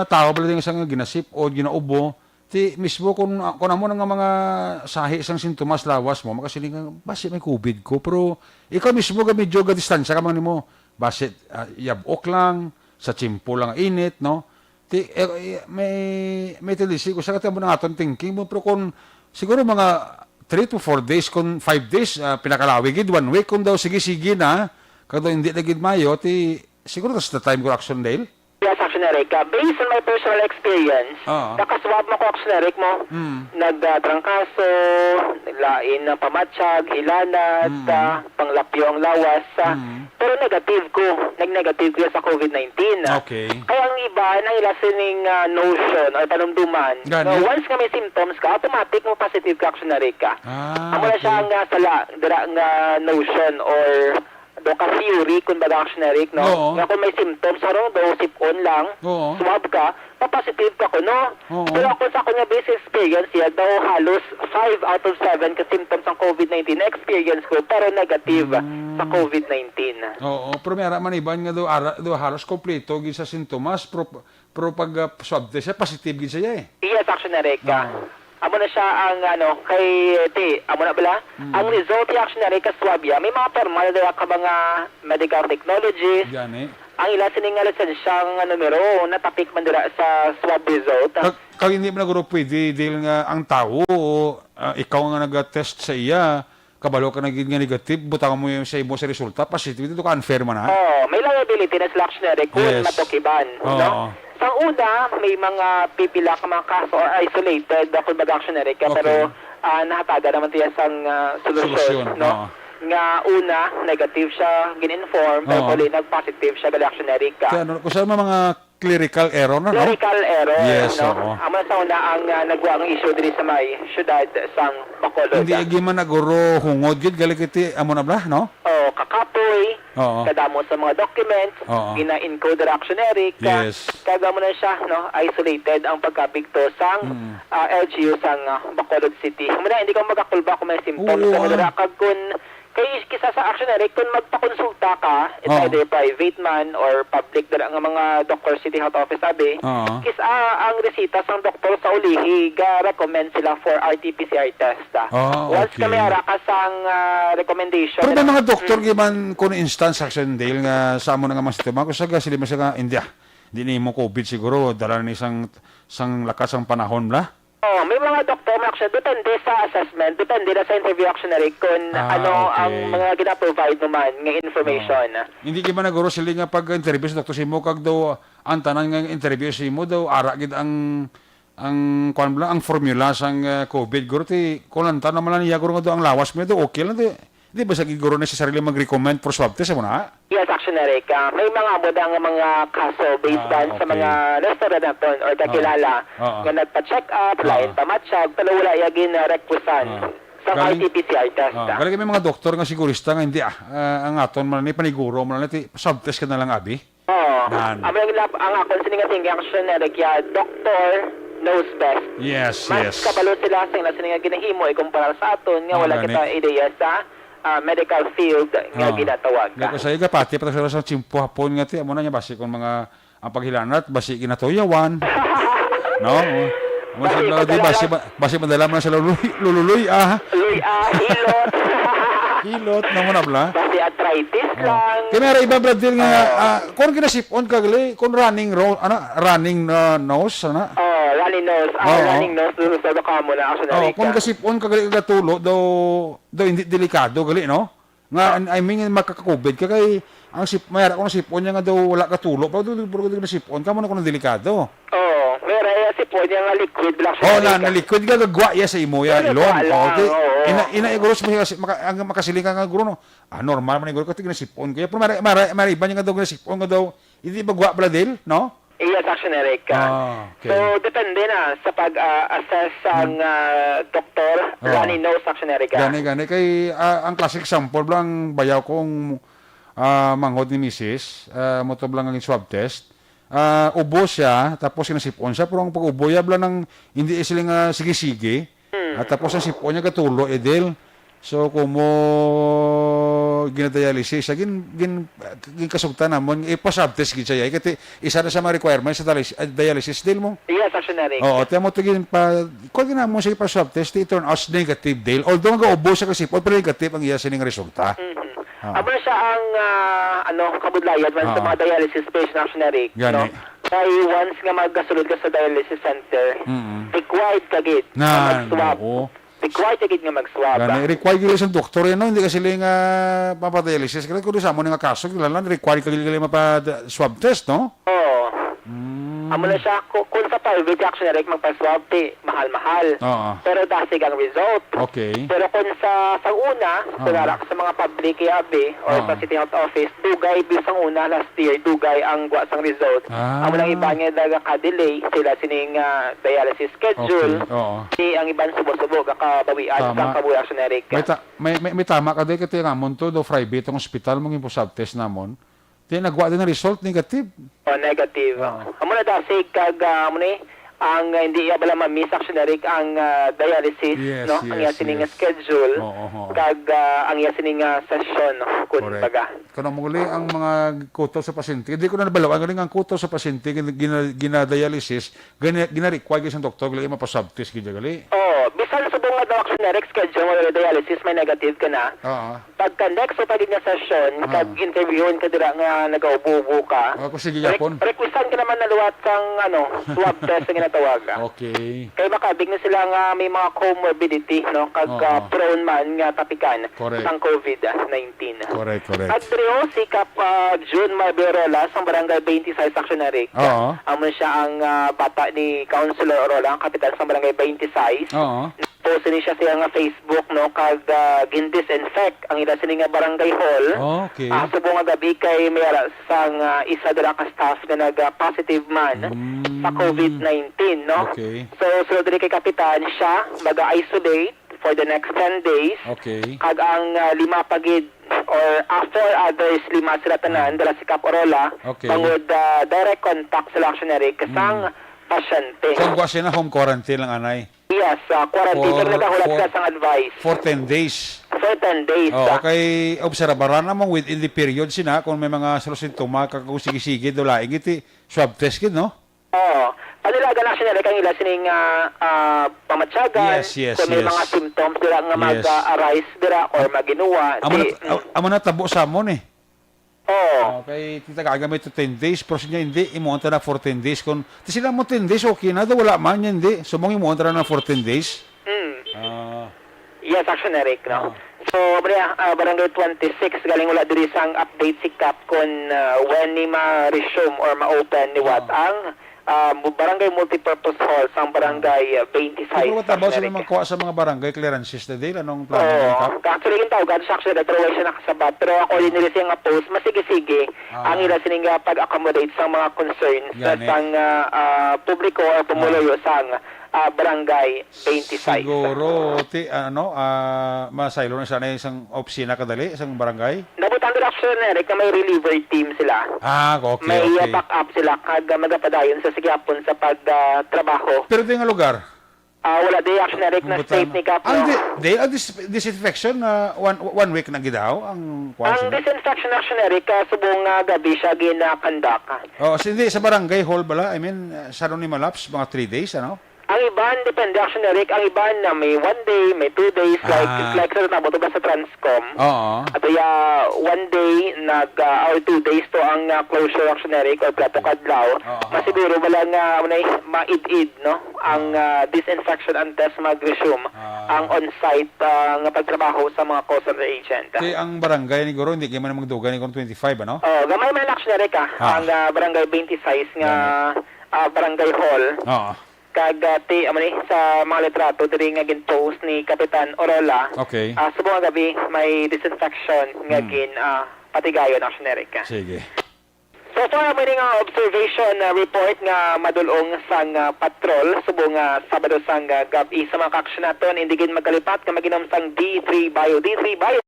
tao, bala din sa ginasip o ginaubo, ti mismo kung amo nga mga sahi sang sintomas lawas mo, makasiling nga, basi may COVID ko, pero ikaw mismo ga medyo ga distansya ka man nimo, basi yabok lang, sa tsimpo lang init, no? May tendency ko sa katamo ng aton thinking mo, pero kung siguro mga 3 to 4 days, kung 5 days, pinakalawigid, 1 week, kung daw sige-sige na, kado hindi nagid mayo, siguro that's the time ko action dale. Yes, aksyonarik ka. Based on my personal experience, nakaswab mo ko aksyonarik mo, nagtrangkaso, lain na pamatsyag, hilanat, panglapyo ang lawas, pero negative ko. Nag-negative ko sa COVID-19. Okay. Kaya ang iba, nahila sining notion or panumduman. No, once ka may symptoms ka, automatic mo positive ka aksyonarik ka. Amo na siya nga sala, dira nga notion or do ka theory kung baga aksyonarik, no? Nga kung may symptoms, do sip-on lang, swab ka, pa-positive ka ko, no? Pero ako sa kanya base experience, daw halos 5 out of 7 ka symptoms ng COVID-19 na experience ko, pero negative sa COVID-19. Pero may ara man iban nga do halos kompleto gid sa sintomas, pero pag swab test siya, positive gid siya eh. Yes, aksyonarik ka. Amo na siya ang kay amo na bala ang result ni aksyonarik ka swab ya may mga formal na ka mga medical technologies gani ang ila sining lisensyang numero natapik man dira sa swab result. Kag hindi man guro pwede dahil nga ang tao ikaw nga nag-test sa iya kabalo ka naging nga negative butang mo yung sa imo sa resulta positive dito ka unfair man ha. May liability na sa aksyonarik kung matukiban, no? Sa una, may mga pipila ka mga kaso or isolated kung mag-aksyonarik ka, pero nahataga naman tiya sang solusyon, no? Nga una, negative siya, gin-inform, pero huli, nag-positive siya, gal-aksyonarik ka. Kung saan mga clerical error na, no? Clerical error, yes, no? Amo sa una, ang nagwa ang issue din sa may syudad sang Bacolod. Hindi agi man naguro hungod, gid galikiti, amo na bla, no? Kakapoy, kadamo sa mga documents, gina-encode aksyonarik, kagamo na siya, no? Isolated ang pagkabigto sang LGU sang Bacolod City. Muna, hindi ka magakulba kung may symptoms. Kag kun kay kisa sa aksyonarik, kung magpakonsulta ka, it's either private man or public, dala nga mga Dr. City Health Office sabi, kisa ang resita sang doktor sa ulihi, ga-recommend sila for RT-PCR test. Once ka may ara ka sang recommendation. Pero may mga doktor, giman kung instance action dale nga sa amo nga mga sistema, kung saga sila masya nga, hindi mo COVID siguro, dala na isang lakas ang panahon bla? May mga doktor action, depende sa assessment, depende na sa interview aksyonarik kung ang mga gina-provide naman ng information. Hindi ka man naguro sila nga pag-interview sa doktor Simo, kag daw ang tanan nga interview sa Simo, daw ara gid ang formula sang COVID, guro ti kulanta naman niya guro nga daw ang lawas mo daw okay lang di ba sa giguro na sa sarili mag-recommend for swab test mo na? Yes, aksyonarik. May mga abodang mga kaso based sa mga restaurant naton or kakilala nga nagpa-check up, lain pamatsyag, pero wala yagin requisite Sa RT-PCR test. Galing may mga doktor nga sigurista nga hindi ang aton man ni paniguro man ni subtest ka na lang abi. Ang akon siningating action na kaya doctor knows best. Yes, Mas kabalo sila sa sininga ginahimo ikumpara sa aton nga wala kita ideya sa medical field nga ginatawag ka. Kasi pati pa sa chimpo hapon nga ti amo na nya basi kon mga ang paghilanat basi ginatoyawan. No? Basi madala man sa lululoy hilot. Hilot na mo na bla. Basi arthritis lang. Kaya may iba brad din nga kung kinasipon ka gali kung running nose ana. Running nose. Running nose dun sa kamo na ako kung kasipon ka gali gatulo daw hindi delikado gali no. Nga I mean makaka-COVID ka kay ang mayara kung sipon niya nga daw wala katulo pa daw sipon ka mo na kung delikado. Pwede nga liquid lang siya. Na liquid ka gagwa sa imo ya ilong. Okay. Iguro ang makasiling ka nga guro no. Normal man iguro ka tigna sipon kaya pero mara iba nga daw sipon nga daw hindi ba gwa bladel, no? Yes, actually, Eric. Okay. So, depende na sa pag-assess ang doktor. Runny nose, actually, Eric. Gani. Kay ang classic example lang bayaw kong manghod ni Mrs. Motob lang ang swab test. Ubo siya, tapos sinasipon siya, pero ang pag-ubo niya bla ng hindi sila nga sige-sige. At tapos ang sipon niya katulo, edel. So, kung mo ginadialysis, gin kasugtan namon, ipasabtest gid siya. Kasi isa na sa mga requirements sa dialysis deal mo. Yes, actually. Tiyan mo tigin pa, kung ginamon siya ipasabtest, turn out negative deal. Although nga-ubo siya kasi, pero negative ang iya sining resulta. Amo siya ang kabudlayan sa mga dialysis patient actually, no? Kay once nga magkasulod ka sa dialysis center, required ka gid na mag-swab. Required ka gid nga mag-swab. Required gid sa doktor no, hindi ka sila nga papadialysis. Kaya kung sa mo nga kaso, kailangan required ka gid mapa-swab test, no? Amo na siya, kung sa private actually, magpa-swab, mahal-mahal. Pero dasig ang result. Okay. Pero kung sa una, sa mga public yabi, or sa City Health Office, dugay, bisang una, last year, dugay ang guwasang result. Amo lang iba nga ka-delay, sila sining dialysis schedule. Ang ibang subo-subo, kakabawian, kakabuhi actually. May tama ka din, kasi nga, to, do private ang hospital, mong impo-swab test namon. Nagwa din ang result, negative. Negative. Amo na dasig kag ang hindi bala ma-miss actually ang dialysis, no? Ang iya sining schedule kag ang iya sining session, no? Kun baga. Kuno muli ang mga kuto sa pasyente. Hindi ko na nabalawan galing ang kuto sa pasyente gina-dialysis, gina-require sa doktor gali mapa-subtest gid gali. Bisan sa bunga daw actually schedule mo dialysis may negative ka na. Pagka next sa pagig nga session, kag interviewin ka dira nga nagaubo ka. Sige yapon. Requestan ka naman na luwat kang swab test nga ginatawag. Okay. Kaya makabig na sila nga may mga comorbidity, no? Kag prone man nga tapikan sang COVID-19. Correct. At trio, si Kap June Marberola sa barangay 26 Actionary. Amo siya ang bata ni Councilor Orola, ang kapitan sa barangay 26. Post ni siya nga Facebook, no? Kag gin-disinfect ang ila sini nga barangay hall. Okay. Subo nga gabi kay mayara sang isa dira ka staff na nag-positive man sa COVID-19, no? Okay. So, sunod rin kay Kapitan, siya mag-isolate for the next 10 days. Okay. Kag ang lima pagid or after others, lima sila tanan, dala si Kap Orola, pangod direct contact sila actually kasang pasyente. So, ang na home quarantine lang, anay? Yes, quarantine. Pero nagahulat ka sang advice. For 10 days. For 10 days. Okay, obserbaran naman within the period sina kung may mga sintomas kung sige-sige dulaing iti swab test kid, no? Panilaga na siya kang ila sining pamatsagan. Kung may mga symptoms dira nga mag-arise dira or maginuwa. Amo na tabo sa amon eh. Okay, kita gagamit to 10 days, pero siya hindi, imonta na for 10 days. Kung sila mo 10 days, okay na, wala man yan, hindi. So, mong imonta na for 10 days. Yes, actually, Eric, no? So, barangay 26, galing wala diri sang update si Cap kung when ni ma-resume or ma-open ni what ang barangay multipurpose hall sa barangay 26. Pero tabaw sila magkuha sa mga barangay clearances na din? Anong plano ni Cap? Actually, yung tawag sa actually, pero wala siya nakasabat. Pero ako din nila siya nga post, masige-sige ang ila sininga pag-accommodate sa mga concerns sa sang publiko o pumulayo sang Barangay 26. Siguro, masaylo na sana isang opisina kadali, isang barangay? Nabutan doon actually, Eric, na may reliever team sila. Okay, May okay. backup sila kag magapadayon sa sigyapon sa pagtrabaho. Pero di nga lugar? Wala day action, Eric, na state ni Cap. Ang disinfection, one week na gidaw ang Ang disinfection action, Eric, subong gabi siya ginakandak. Hindi, sa barangay hall bala, I mean, sa ni Malaps, mga 3 days, ano? Ang iban, depende action, Eric. Ang iban na may 1 day, may 2 days, like sa tabo to ba sa Transcom. Oo. At 1 day, or 2 days to ang closure action, Eric, or plato kadlaw. Masiguro wala nga maid-id, no? Ang disinfection and test mag-resume ang on-site nga pagtrabaho sa mga customer agent. Kaya ang barangay ni Goro, hindi kayo man magdugan ni Goro 25, ano? Gamay man action, Eric, ang barangay 26 nga barangay hall. Oo. Kagati sa mga litrato diri nga gin-post ni Kapitan Orola. Okay. Subong gabi may disinfection nga patigayon action, Eric. Sige. So far, may nga observation report nga madulong sang patrol subong Sabado sang gabi sa mga kaksyon naton indigin magkalipat nga maginom sang D3 Bio. D3 Bio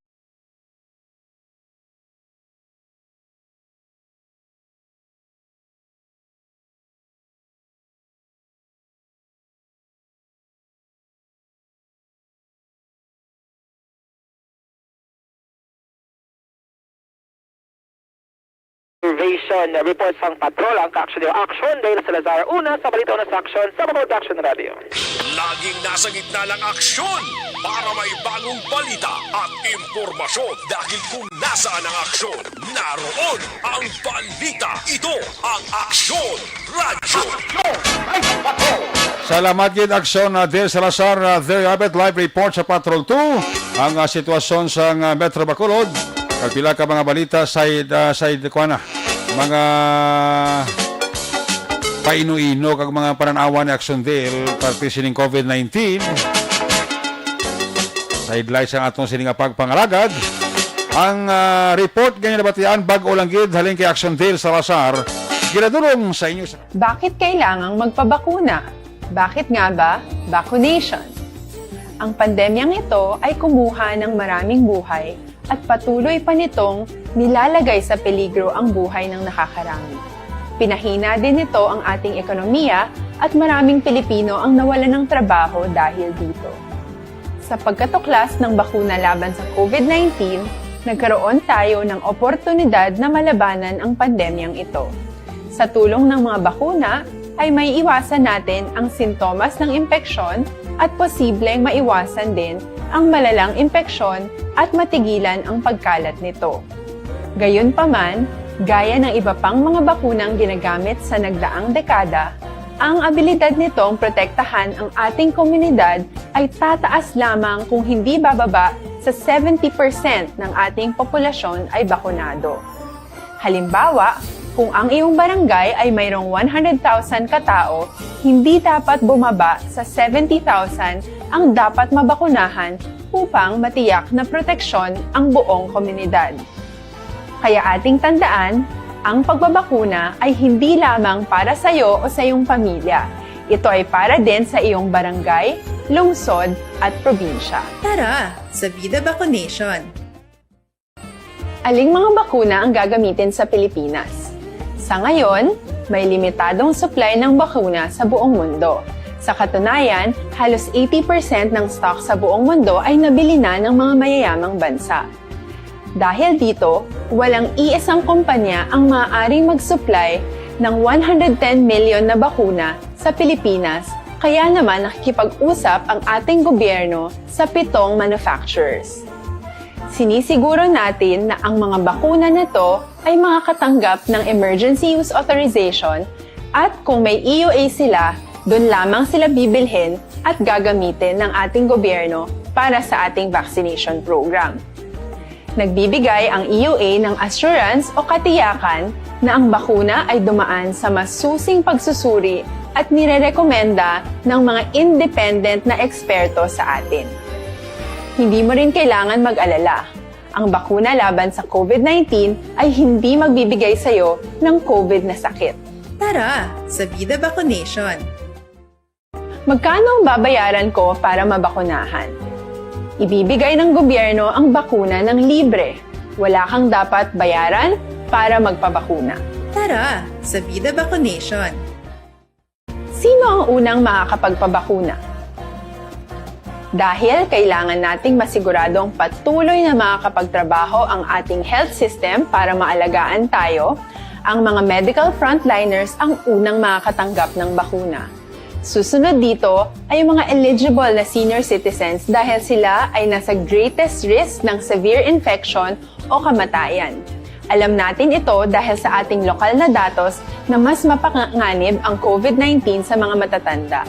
report sang patrol ang action dahil sa Lazar una sa balita na sa action sa Bawod Action Radio. Laging nasa gitna ng aksyon para may bagong balita at impormasyon dahil kung nasaan ang aksyon, naroon ang balita. Ito ang Aksyon Radio. Salamat gid aksyon na Del Salazar. There you have it, live report sa Patrol 2. Ang sitwasyon sa Metro Bacolod. Pila ka mga balita side kuana. Mga paino-ino kag mga pananawa ni Action Del parte sining COVID-19. Sidelights ang atong sining pagpangalagad. Ang report ganyan nabatian bag-o lang gid halin kay Action Del Salazar. Ginadulong sa inyo. Bakit kailangang magpabakuna? Bakit nga ba vaccination? Ang pandemyang ito ay kumuha ng maraming buhay at patuloy pa nitong nilalagay sa peligro ang buhay ng nakakarami. Pinahina din nito ang ating ekonomiya at maraming Pilipino ang nawalan ng trabaho dahil dito. Sa pagkatuklas ng bakuna laban sa COVID-19, nagkaroon tayo ng oportunidad na malabanan ang pandemyang ito. Sa tulong ng mga bakuna, ay may iwasan natin ang sintomas ng impeksyon at posibleng maiwasan din ang malalang impeksyon at matigilan ang pagkalat nito. Gayunpaman, gaya ng iba pang mga bakunang ginagamit sa nagdaang dekada, ang abilidad nitong protektahan ang ating komunidad ay tataas lamang kung hindi bababa sa 70% ng ating populasyon ay bakunado. Halimbawa, kung ang iyong barangay ay mayroong 100,000 katao, hindi dapat bumaba sa 70,000 ang dapat mabakunahan upang matiyak na proteksyon ang buong komunidad. Kaya ating tandaan, ang pagbabakuna ay hindi lamang para sa iyo o sa iyong pamilya. Ito ay para din sa iyong barangay, lungsod at probinsya. Tara, sa Vida Vaccination! Aling mga bakuna ang gagamitin sa Pilipinas? Sa ngayon, may limitadong supply ng bakuna sa buong mundo. Sa katunayan, halos 80% ng stock sa buong mundo ay nabili na ng mga mayayamang bansa. Dahil dito, walang iisang kumpanya ang maaaring mag-supply ng 110 million na bakuna sa Pilipinas, kaya naman nakikipag-usap ang ating gobyerno sa 7 manufacturers. Sinisiguro natin na ang mga bakuna na ito ay makakatanggap ng Emergency Use Authorization at kung may EUA sila, doon lamang sila bibilhin at gagamitin ng ating gobyerno para sa ating vaccination program. Nagbibigay ang EUA ng assurance o katiyakan na ang bakuna ay dumaan sa masusing pagsusuri at nirerekomenda ng mga independent na eksperto sa atin. Hindi mo rin kailangan mag-alala. Ang bakuna laban sa COVID-19 ay hindi magbibigay sa iyo ng COVID na sakit. Tara, sa Vida Vaccination! Magkano ang babayaran ko para mabakunahan? Ibibigay ng gobyerno ang bakuna ng libre. Wala kang dapat bayaran para magpabakuna. Tara sa Vida Vacunation. Sino ang unang makakapagpabakuna? Dahil kailangan nating masiguradong patuloy na makakapagtrabaho ang ating health system para maalagaan tayo, ang mga medical frontliners ang unang makakatanggap ng bakuna. Susunod dito ay yung mga eligible na senior citizens dahil sila ay nasa greatest risk ng severe infection o kamatayan. Alam natin ito dahil sa ating lokal na datos na mas mapanganib ang COVID-19 sa mga matatanda.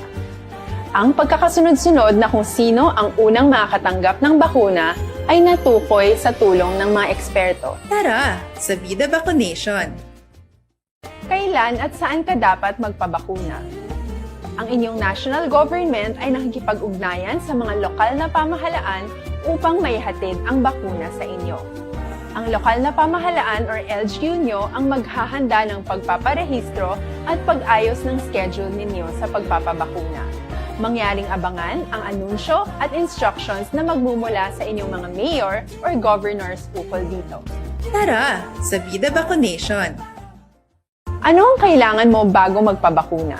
Ang pagkakasunod-sunod na kung sino ang unang makakatanggap ng bakuna ay natukoy sa tulong ng mga eksperto. Tara sa Vida Vacunation. Kailan at saan ka dapat magpabakuna? Ang inyong national government ay nakikipag-ugnayan sa mga lokal na pamahalaan upang maihatid ang bakuna sa inyo. Ang lokal na pamahalaan or LGU nyo ang maghahanda ng pagpaparehistro at pag-ayos ng schedule ninyo sa pagpapabakuna. Mangyaring abangan ang anunsyo at instructions na magmumula sa inyong mga mayor or governors ukol dito. Tara sa Vida Vacunation. Ano ang kailangan mo bago magpabakuna?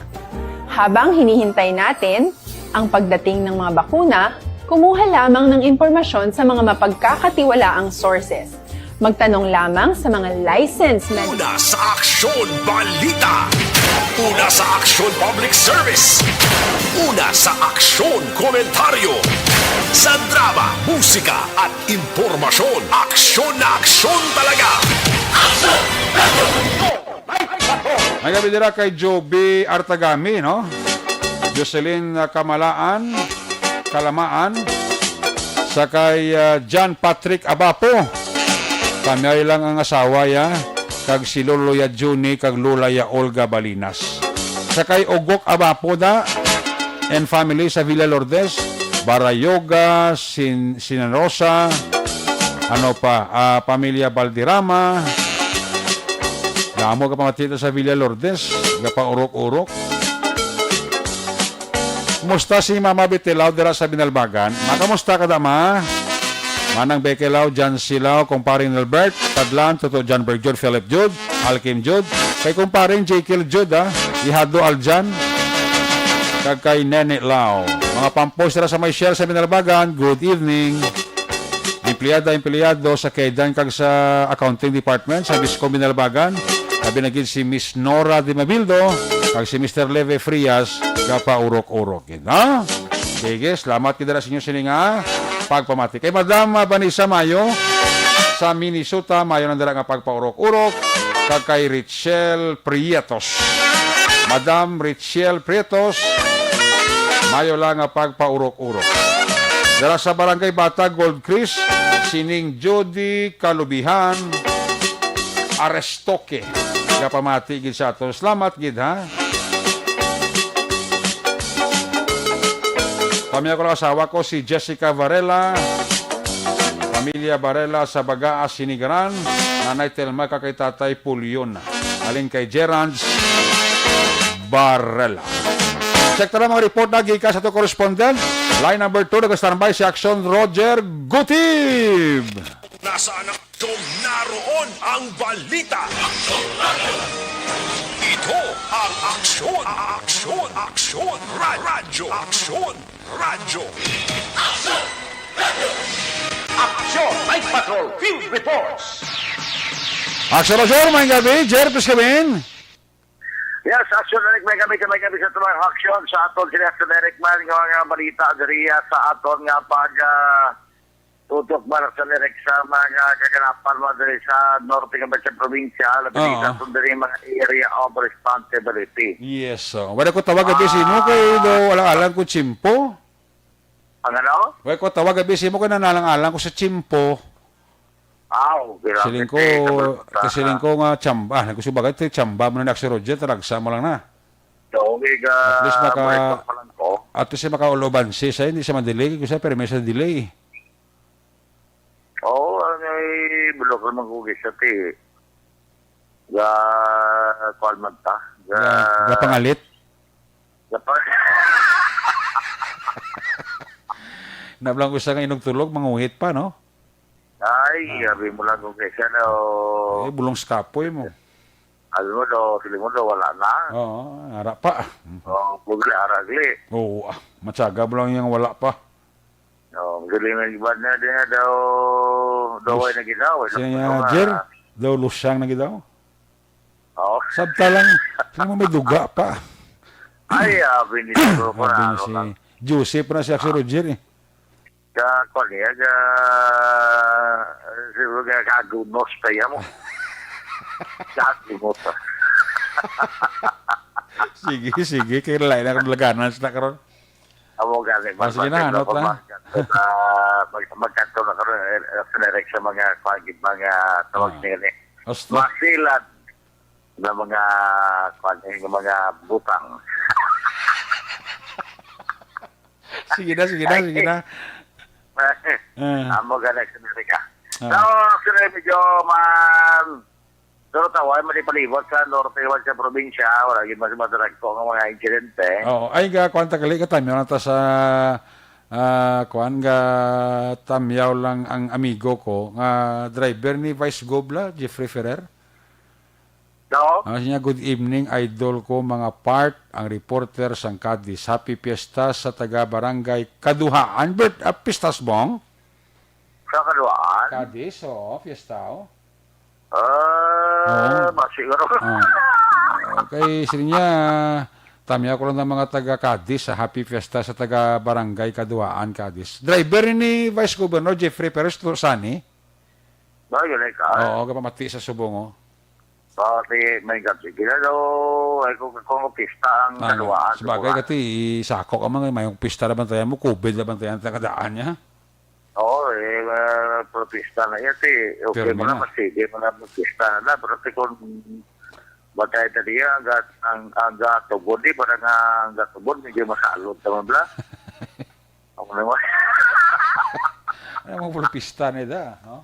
Habang hinihintay natin ang pagdating ng mga bakuna, kumuha lamang ng impormasyon sa mga mapagkakatiwalaang sources. Magtanong lamang sa mga licensed Una sa Aksyon Balita. Una sa Aksyon Public Service. Una sa Aksyon Komentaryo. Sa drama, musika at impormasyon. Aksyon na aksyon talaga. May gabi dira kay Joby Artagami, no? Jocelyn Kalamaan, sa kay John Patrick Abapo. Kami lang ang asawa ya, kag si Loloya Juni, kag Lulaya Olga Balinas. Sa kay Ogok Abapo da, and family sa Villa Lourdes, Barayoga, Sinan Rosa, pamilya Baldirama, Damo ka pamatita sa Villa Lourdes, gapaurok-urok. Kumusta si Mama Bitilaw dira sa Binalbagan? Makamusta ka dama? Manang Bekelaw, Jan Silaw, kumparing Albert, Tadlan, Toto John Bergjud, Philip Jud, Alkim Jud, kay kumparing Jekyll Jud, Ihado Aljan, kag kay Nene Lao. Mga pampos dira sa may share sa Binalbagan, good evening. Empleyado sa Kedan kag sa Accounting Department sa Bisco Binalbagan. Sabi naging si Miss Nora de Mabildo kag si Mr. Leve Frias kapaurok-urok. Ha? Sige, salamat kita sa inyo sininga pagpamati. Kay Madam Vanessa Mayo sa Minnesota, mayo nang dala nga pagpaurok-urok kag kay Richelle Prietos. Madam Richelle Prietos, mayo lang nga pagpaurok-urok. Dala sa Barangay Bata, Gold Creek, sining Jody Kalubihan Arestoke. Kapamati gid sa ato. Salamat gid ha. Pamilya ko ng asawa ko si Jessica Varela, pamilya Varela sa Bagaa, Sinigaran, Nanay Telma kay Tatay Pulyon, alin kay Gerards Varela. Check tara mga report na gikas sa to correspondent. Line number 2, nag-standby si Action Roger Gutib. Nasaan ang aksyon? Naroon ang balita. Ito ang aksyon. Aksyon. Radyo. Aksyon. Radyo. Aksyon. Night Patrol Field Reports. Action Roger, may gabi. Jer, please come in. Yes, action na may gabi sa tumang aksyon sa aton sila sa Derek Man nga balita diriya sa aton nga pag tutok para sa Derek sa mga kaganapan mo diri sa norte nga Batsang probinsya labi sa diri mga area of responsibility. Yes, so. Wala ko tawag gabi si mo kay do alang-alang ko Chimpo. Ano? Wala ko tawag gabi si mo kay nanalang-alang ko sa Chimpo. Kasiling ko nga chamba. Nagkusubagay ito chamba mo na si Roger. Taragsa mo lang na. At least maka-uloban siya. Hindi siya ma-delay. Kasi pero may siya delay. Ay bulok naman kugis siya ti. Kalman ta. Pangalit? Nablang ko sa inog tulog, manguhit pa, no? Ay, sabi mo lang kung kaysa na, Eh, bulong skapoy mo. alam mo daw, sila mo daw, wala na. Oo, harap pa. Bugli, aragli. Oo, matyaga mo lang yung wala pa. Galing na iba na din na daw ay naginaw. Siya nga, Jer, daw lusyang na gidaw. Oo. Sabta lang, sino mo may duga pa. Ay, binito ko Sabi na. niya si Joseph na siya si Roger eh. Kung niya, siguro kagunos tayo mo. Kagunos. Sige, kaya lain na kung laganan sila karon. Amo galing. Sige na, hanot lang. Magkanto na karon direct sa mga tawag nila. Osto. Masilat na mga butang. Sige na. Amo galing sa Amerika. Ah. So, sila medyo pero tawag malipalibot sa norte sa probinsya, wala yun mas madarag ko ng mga insidente. Oo, ay ga kwanta kali ka tamyaw na ta sa kuan ga tamyaw lang ang amigo ko nga driver ni Vice Gobla, Jeffrey Ferrer. No? Niya, good evening, idol ko mga part, ang reporter sang Cadiz. Happy Fiesta sa taga-barangay Kaduhaan. Pistas bong? Sa kaluaan? Cadiz, oo, Fiesta, oo. Masiguro. Okay, sila niya, tamya ko lang ng mga taga-Cadiz sa Happy Fiesta sa taga-barangay Kaduhaan, Cadiz. Driver ni Vice Governor Jeffrey Perez Tursani. Ba, yun ay ka? Oo, kapamati sa Subongo. Pati may gabi. Ginalo, ay kung pista ang kaluaan. Sabagay kati, isako ka mga, mayong pista na bantayan mo, COVID na bantayan sa kadaan niya. Oo, protesta na yan. Okay mo na, masige mo na protesta na. Pero kung batay tadi ang gatubon, di parang ang gatubon, medyo masalot naman bla. Ako naman. Ano mo pala pista na ida, no?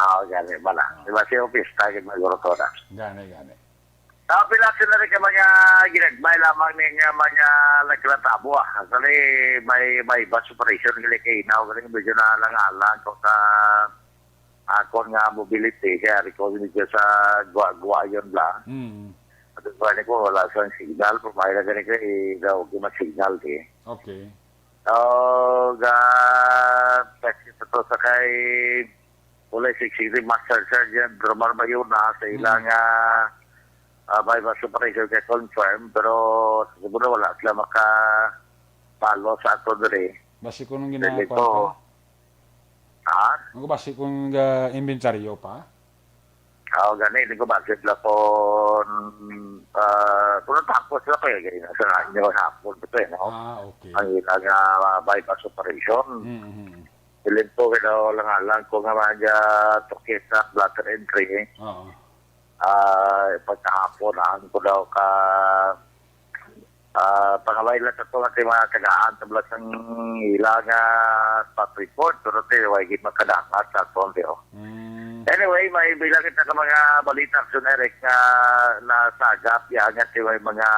Gani, bala. Diba siya yung pista, yung magurot na. Gani. Pilasin na rin ka mga ginagmay lamang ng mga naglatabo. Kasi may bus operation kay Inaw. Kasi medyo nalangalan ko sa akon nga mobility. Kaya rin ko medyo sa gwa yun lang. At ito ko wala sa signal. Pumay na ganito daw mag-signal. Okay. Taxi ito sa kay Ulay 660 Master Sergeant Romar Bayuna sa ilang by bus operation kay confirm, pero siguro wala sila makapalo sa ato diri. Basi ko nung ginagawa pa? Ano basi kong inventaryo pa? Gani, hindi ko budget lang po kung natapos na kayo, ganyan sa inyo hapon ito no? Okay. Ang ilang by bus operation. Ilin po lang ko nga mga tukita, blatter entry. Pagkahapon ang ko daw ka pangaway lang ito natin mga tagaan tablas ng ilang spot report pero tayo ay makadapat sa Tondio. Anyway, may bilang kita ka mga balita sa Eric na sagap yangat may mga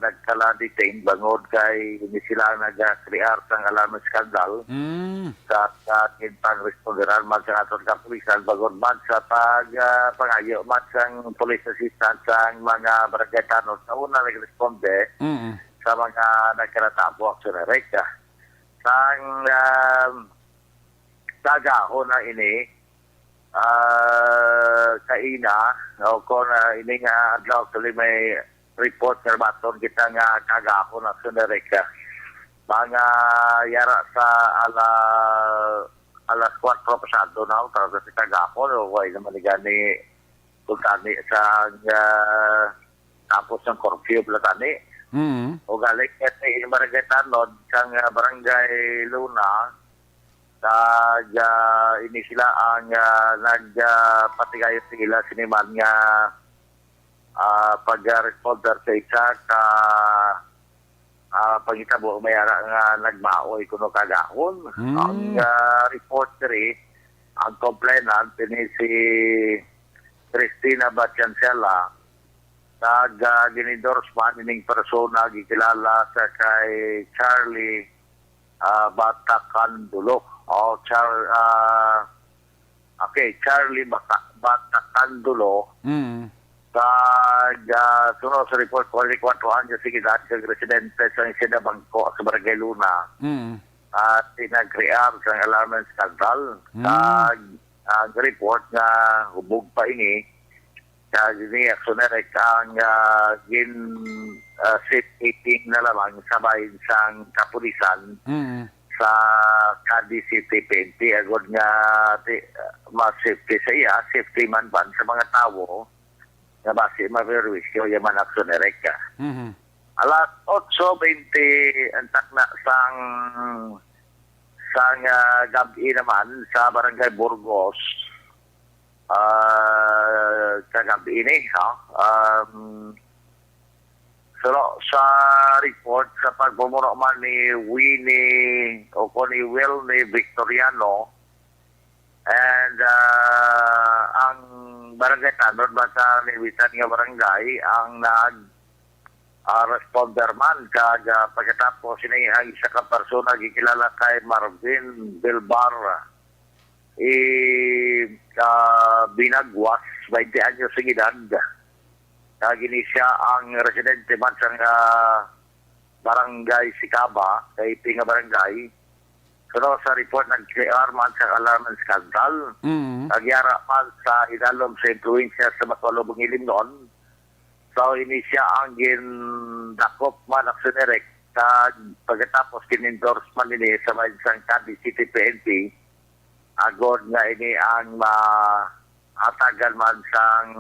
nagkala-detain bangod kay hindi sila nag-create ng alarm skandal sa ating pang-responderan magsangaton kapulisan bangod sa pangayo magsang police assistance ang mga barangay tanong sa una nag-responde sa mga nagkalatabo sa Eric sang sagahon na ini kaina o kung ini nga adlaw tuloy may report sa baton kita nga kagahon na Sunerica mga yara sa alas 4 pasado na para sa kagahon o way naman gani kung kani sa tapos ng curfew platani o galing kasi yung barangay Tanod sang barangay Luna ini sila ang nagpatigay sila siniman nga pag-responder sa isa pagitabo mayara nga nagmaoy kuno kagahon. Ang report diri ang complainant ni si Cristina Batchancela nag-ginendorsman ining persona gikilala sa kay Charlie Batacandulo. Charlie Batacandulo. Sunod sa report, 44 anyos sige dati sa residente sa Isida Bangko sa Barangay Luna. At tinag-ream sa alarm skandal. Ang report nga hubog pa ini ni aksyonere ang safekeeping na lamang sabay sang kapulisan sa Cadiz City PNP agad nga mas safety sa iya, safety man ban sa mga tao nga base maverwisyo yaman aksyonere ka. Alas 8:20 ang takna sang gabi naman sa Barangay Burgos kagabi ini sa report sa pagbumuro man ni Winnie o ni Will ni Victoriano and ang barangay tanod basta ni Witan nga barangay ang responder man kag pagkatapos sinayang isa ka persona gikilala kay Marvin Bilbar binagwas 20 anyos sa edad kag ini siya ang residente man sa barangay Sikaba kay Pinga Barangay. Pero sa report nag-clear man sa alarm skandal nagyara man sa idalom sa influensya sa Matwalo Bungilim noon. So, ini siya ang gindakop man aksyonere kag pagkatapos kinendorse man ini sa isang Cadiz City PNP agod nga ini ang atagal man sang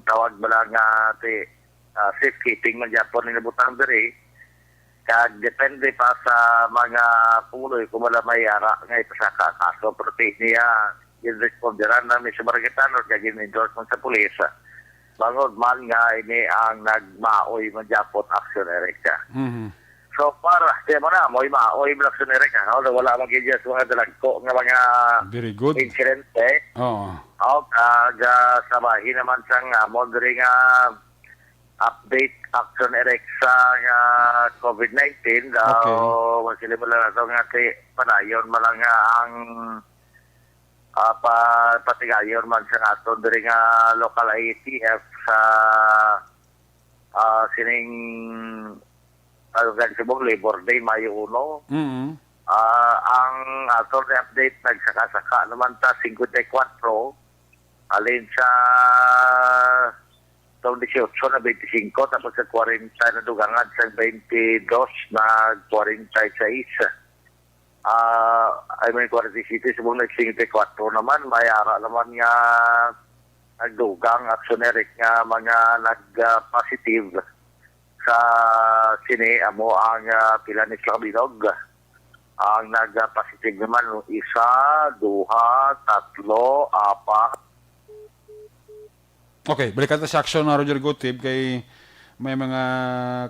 tawag bala nga safekeeping man Japon ni nabutang diri kag depende pa sa mga puloy kung wala may ara nga ipasaka kaso pero niya ginresponderan namin sa Barangay kag ginendorse man sa pulis. Bangod man nga ini ang nagmaoy man Japon aksyonere ka. So para di mo na moy maoy man aksyonere ka. Wala magiging sa mga dalagko nga mga very good insidente. Kag sabahin naman sang amon diri nga update aksyonere sa COVID-19 daw masili mo lang ito nga panayon mo lang ang patigayon man sa aton diri nga local IETF sa sining Gansibong Labor Day Mayo 1. Ang aton update nagsaka-saka naman ta 54 alin sa taong 18 na 25 tapos sa 40 na dugangan sa 22 na 46. I mean, 40 cities, subong nag-54 naman, mayara naman nga nagdugang aksyoneric nga mga nag-positive sa sini amo ang pila ni Slabinog. Ang nag-positive naman, 1, 2, 3, 4. Okay, balikan ta sa aksyon na Roger Gutib kay may mga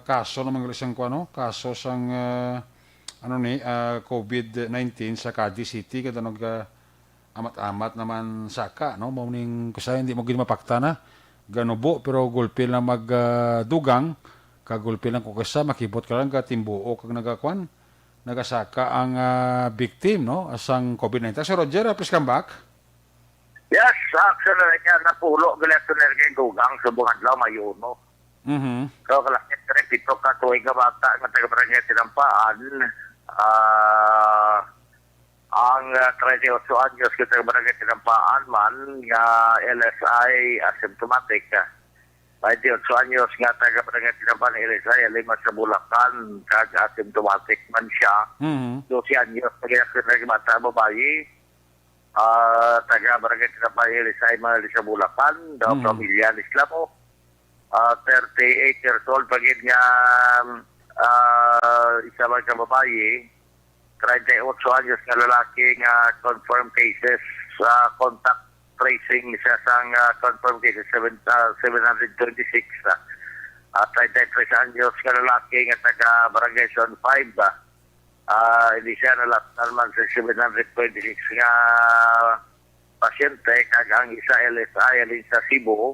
kaso na mga isang kaso sang COVID-19 sa Cadiz City kada amat-amat naman saka no mao ning kusay hindi mo gid mapakta na ganubo pero gulpil na magdugang kagulpil lang ko kasa makibot ka lang ka timbuo kag nagasaka ang victim no asang COVID-19. So Roger, please come back. Yes, actually na pulo galaton kay dugang sa buong adlaw mayuno. So kalakit pito ka tuig nga bata nga taga barangay Tinampaan. Ang 38 anyos kita barangay Tinampaan man nga LSI asymptomatic. 28 anyos nga taga barangay Tinampaan LSI lima sa Bulacan kag asymptomatic man siya. 12 anyos taga bata babayi taga barangay Tinampaan LSI man sa Bulacan daw pamilya ni Islamo. 38 years old pagid nga isa man ka babae, 38 anyos nga lalaki nga confirmed cases sa contact tracing siya sang confirmed cases 726. 33 anyos nga lalaki nga taga Barangay Zone 5. Hindi siya nalatan man sa 726 nga pasyente kag ang isa LSI alin sa Cebu,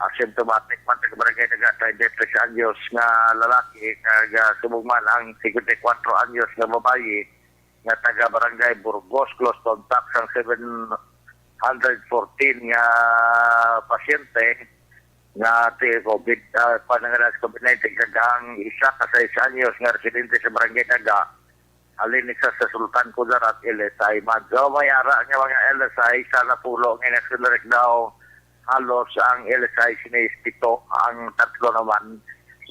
asymptomatic man taga barangay taga 33 anyos nga lalaki kag sumugman ang 54 anyos nga babayi nga taga barangay Burgos close contact sang 714 nga pasyente nga COVID panangalas COVID-19 kag ang isa ka 6 anyos nga residente sa barangay Naga alin isa sa Sultan Kudarat LSI Madyo may ara nga mga LSI sana pulo nga nagsulirek daw halos ang LSI sinaispito ang tatlo naman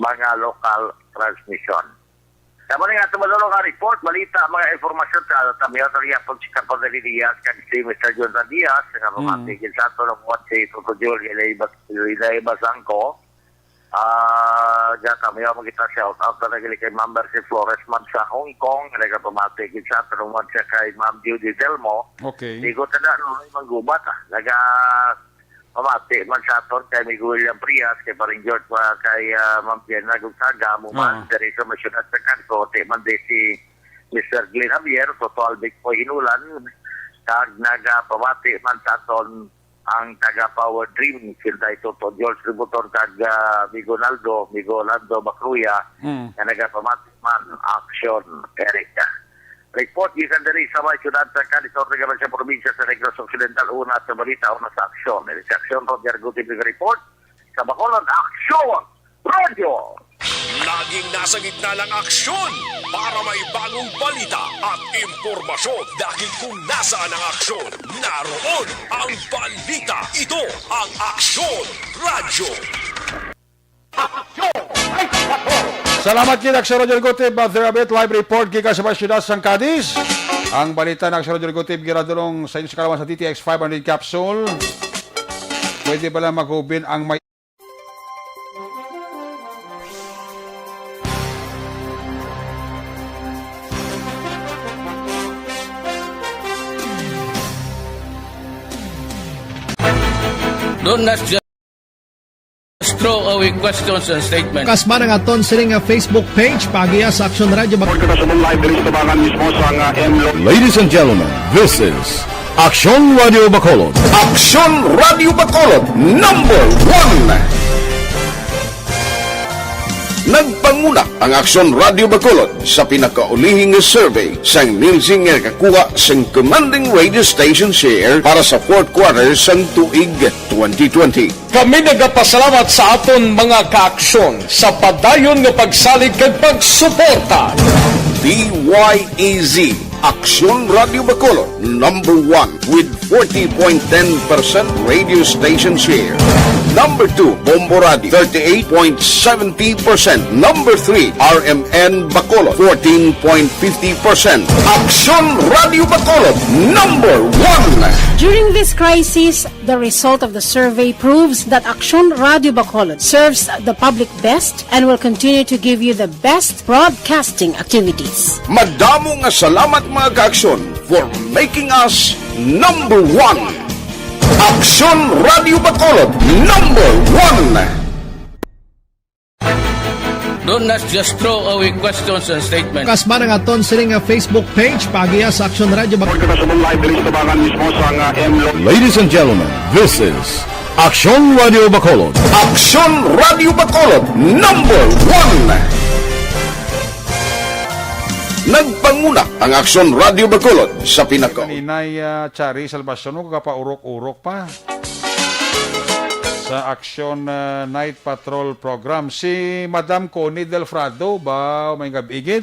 mga local transmission. Tama nga ito malulong nga report, balita, mga informasyon sa Tamiyo Tariapon si Capodeli Diaz kag si Mr. John Diaz nga pamatigil sa ito ng what si Toto Joel Ilay Basangko. Diyan kami yung magkita shout out na nagili kay Ma'am Bercy Flores man sa Hong Kong, nagka pamatigil sa ito ng what siya kay Ma'am Judy Delmo. Okay. Di ko tada nung manggubat naga pamati man sa ito kay Miguel William Prias, kay Paring George kay Ma'am Jenna Gugsaga, muman dari sa masyunat sa kanto, ti man di si Mr. Glenn Javier, Toto Albic po hinulan, kag naga pamati man sa ito ang taga Power Dream sila ito to George Ributor kag Miguelando Bacruya na nagapamati man action Erika. Report gikan diri sa may syudad sa Calitor sa probinsya sa Negros Occidental una sa balita una sa aksyon. Sa aksyon Roger Guti report sa Bacolod Action Radio. Laging nasa gitna ng aksyon para may bagong balita at impormasyon dahil kung nasaan ang aksyon, naroon ang balita. Ito ang Aksyon Radio. Salamat kid Aksyon Radio Gutib, Therabit Live Report gikan sa Syudad sang Cadiz. Ang balita ng Aksyon Radio Gutib giradulong sa inyo sa kalawan sa TTX 500 capsule. Pwede pala maghubin ang may Don't not just throw away questions and statements. Kasma ng aton sining Facebook page pagiya sa Aksyon Radio. Ladies and gentlemen, this is Aksyon Radio Bacolod. Aksyon Radio Bacolod number 1. Nagpanguna ang Aksyon Radio Bacolod sa pinakaulihing survey sang Nielsen nga kakuha sang commanding radio station share para sa fourth quarter sang tuig 2020. Kami nagapasalamat sa aton mga kaaksyon sa padayon nga pagsalig kag pagsuporta. DYAZ Aksyon Radio Bacolod number 1 with 40.10% radio station share. Number 2, Bombo Radio, 38.70%. Number 3, RMN Bacolod, 14.50%. Aksyon Radio Bacolod, number 1. During this crisis, the result of the survey proves that Aksyon Radio Bacolod serves the public best and will continue to give you the best broadcasting activities. Madamo nga salamat mga kaaksyon for making us number 1. Aksyon Radio Bacolod, number 1. Don't not just throw away questions and statements. Kasma ng aton sining Facebook page pagiya sa Aksyon Radio. Ladies and gentlemen, this is Aksyon Radio Bacolod. Aksyon Radio Bacolod, number 1. Nagpanguna ang Aksyon Radio Bacolod sa pinaka. Kaninay Chari Salvacion, kakapaurok-urok pa sa Aksyon Night Patrol Program. Si Madam Connie Delfrado ba may gabigid?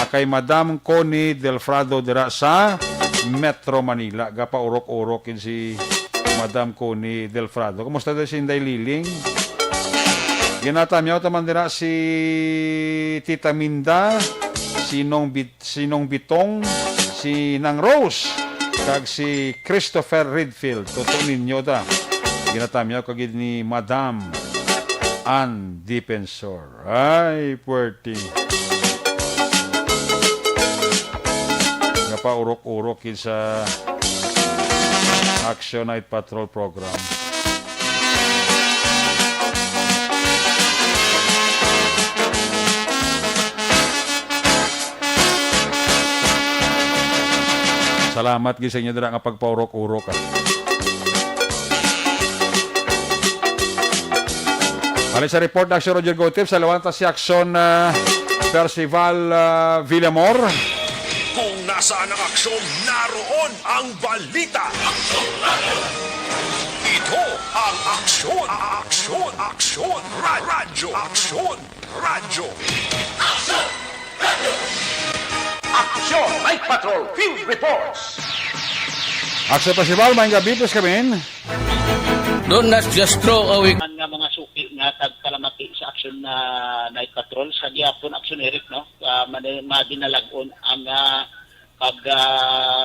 Kay Madam Connie Delfrado dira sa Metro Manila. Kapaurok-urok si Madam Connie Delfrado. Kumusta daw si Inday Liling? Ginatamyaw taman dira si Tita Minda, Sinong Bitong, si Nang Rose, kag si Christopher Redfield. Totoo ninyo ta. Ginatamyaw kagid ni Madam Ann Dipensor. Ay, puwerti. Napaurok-urok sa Action Night Patrol Program. Salamat gid sa inyo dira nga pagpaurok-urok. Balik sa report na si Roger Gotip sa Lawanta si Aksyon Percival Villamor. Kung nasaan ang aksyon, naroon ang balita. Ito ang aksyon, radyo. Aksyon Night Patrol Field Reports. Aksyon Percival, may gabi po kami. Don't just throw away. Ang mga suki nga tagkalamati sa aksyon na Night Patrol sa gihapon aksyon Eric no madinalagon ang pag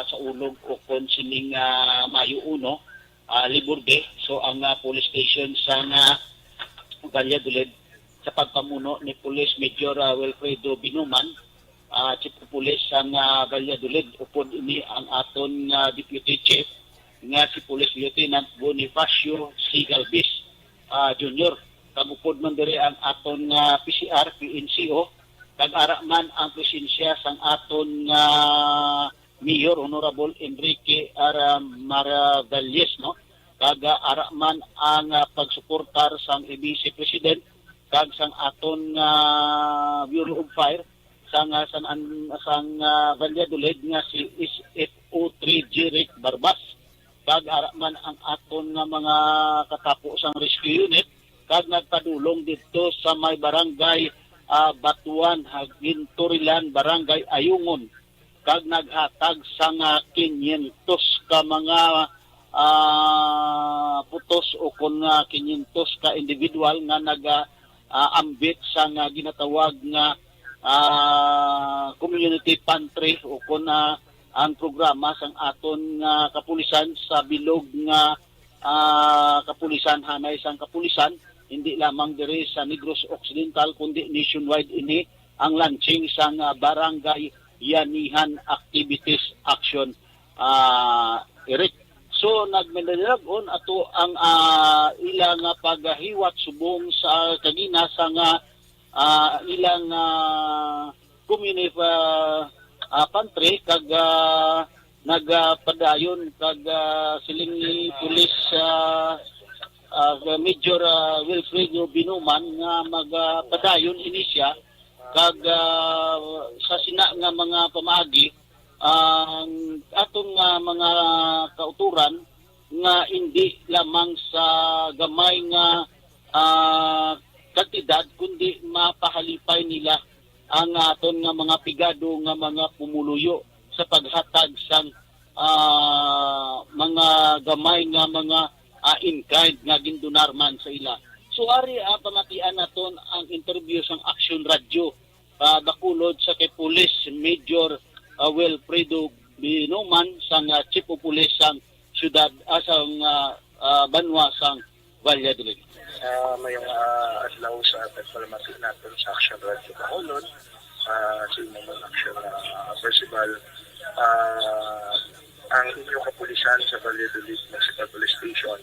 sa ulog o kon sining Mayo 1 Libur Day. So ang police station sa Valladolid sa pagpamuno ni Police Major Wilfredo Binuman, Chief of Police sa Valladolid, upod ini ang aton Deputy Chief nga si Police Lieutenant Bonifacio C. Galvis Jr. Kagupod man diri ang aton PCR, PNCO, kag-ara man ang presensya sang aton Mayor Honorable Enrique R. Maragalles, no? Kag-ara man ang pagsuportar sang Vice President kag sang aton Bureau of Fire sang Valladolid nga si SFO3 Jeric Barbas. Kag-ara man ang aton nga mga katapo sang rescue unit kag nagpadulong dito sa may barangay Batuan, Gintorilan, Barangay Ayungon, kag naghatag sang 500 ka mga putos o kon 500 ka individual nga nag-ambit sang ginatawag nga community pantry o kon ang programa sang aton kapulisan sa bilog nga kapulisan, hanay sang kapulisan, hindi lamang diri sa Negros Occidental kundi nationwide ini ang launching sang barangay Yanihan Activities Action Eric. So nagmendalagon ato ang ilang paghiwat subong sa kagina sang ilang community pantry kag nagpadayon kag siling ni Police Major Wilfredo Binuman nga magpadayon ini siya kag sa sina nga mga pamaagi ang atong mga kauturan nga hindi lamang sa gamay nga kantidad kundi mapahalipay nila ang aton nga mga pigado nga mga pumuluyo sa paghatag sang mga gamay nga mga in-kind nga gindunarman sa ila. So ari pamatian naton ang interview sang Action Radio bakulod sa kay Police Major Wilfredo Binuman sang Chief of Police sang siyudad sang Banwa sang Valladolid. Mayong adlaw sa pagpalamati natin sa Action Radio Bacolod, sa inyong Action Percival. Ang inyong kapulisan sa Valladolid Municipal Police Station,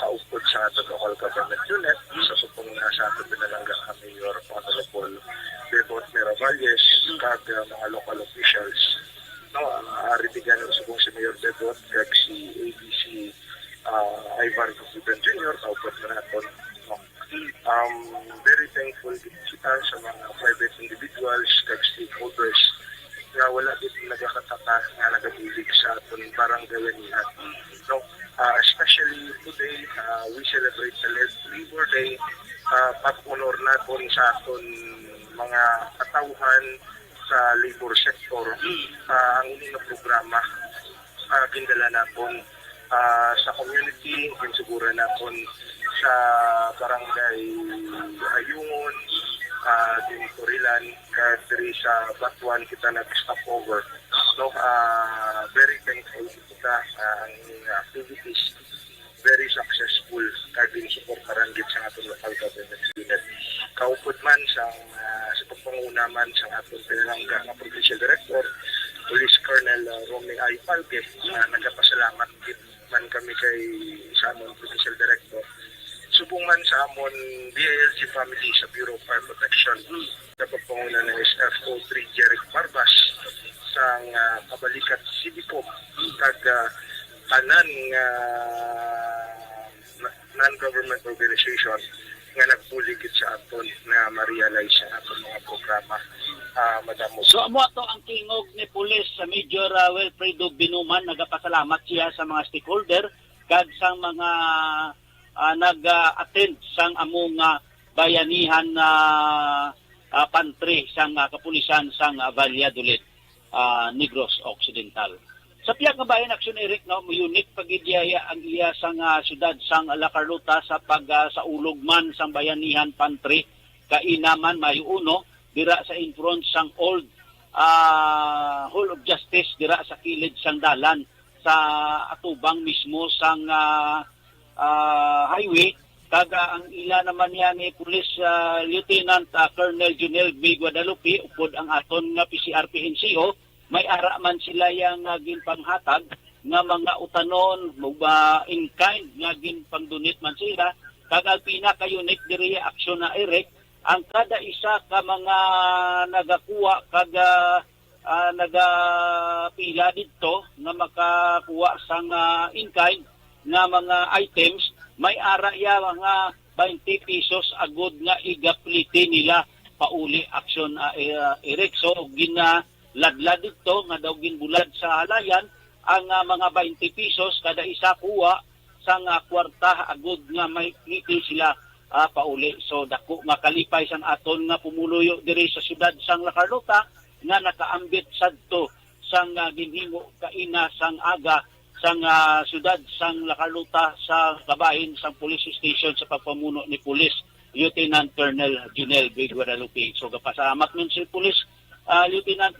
kaupod sa ating local government unit, sa supong nasa ating binalangga ka Mayor Honorable Bebot Miravalles, kag mga local officials. Aribigan ng supong si Mayor Bebot, kag si ABC Ivan Cuban Jr., kaupod na natin. Very thankful kita sa mga private individuals, kag stakeholders, nga wala din nagkakataka nga nagabulig sa aton barangay niya. So, especially today, we celebrate the Labor Day, pag-honor natin sa aton mga katauhan sa labor sector. Ang ining na programa, gindala natin sa community, ginsugura natin sa barangay Ayungon, din Torilan, diri sa Batuan kita nag-stop over. So, very thankful kita ang activities, very successful, kaging supportaran gid sa ating local government unit. Kaupod man sa pagpanguna man sa ating pinalangga na Provincial Director, Police Colonel Romy I. Palge, nagapasalamat gid man kami kay sa among Provincial Director. Subong man sa amon DILG family sa Bureau of Fire Protection sa pagpanguna ng SFO3 Jeric Barbas sa kabalikat CDPOM kag tanan nga non-government organization nga nagbuligid sa aton na ma-realize sa aton mga programa, Madam Mo. So amo ato ang tingog ni Police sa Major Wilfredo Binuman, nagapasalamat siya sa mga stakeholder kag sa mga nag-attend sang among bayanihan na pantry sang kapulisan sang Valladolid, Negros Occidental. Sa piyag nga bayan aksyon Eric, no, unique pagidiyaya ang iya sang syudad sang La Carlota sa sa ulog man sang bayanihan pantry kainaman Mayo 1 dira sa in front sang old Hall of Justice dira sa kilid sang dalan sa atubang mismo sang highway. Kaga ang ila naman niya ni Police Lieutenant Colonel Junel B. Guadalupe upod ang aton nga PCRP-NCO, may ara man sila yang ginpanghatag nga mga utanon in kind nga ginpangdunit man sila. Kaga pinaka-unique diri aksyon na Eric, ang kada isa ka mga nagakuha kaga nagapila dito nga makakuha sang in kind nga mga items, may ara ya mga 20 pesos agod nga igapliti nila pauli aksyon Eric. So ginladlad dito nga daw ginbulad sa halayan ang mga 20 pesos kada isa kuha sang kwarta agod nga may pliti sila pauli. So dako makalipay sang aton nga pumuluyo diri sa syudad sang La Carlota nga nakaambit sadto sang ginhimo kaina sang aga sang syudad sang La Carlota sa kabahin sang police station sa pagpamuno ni Police Lieutenant Colonel Junel B. Guadalupe. So gapasalamat nun si Police Lieutenant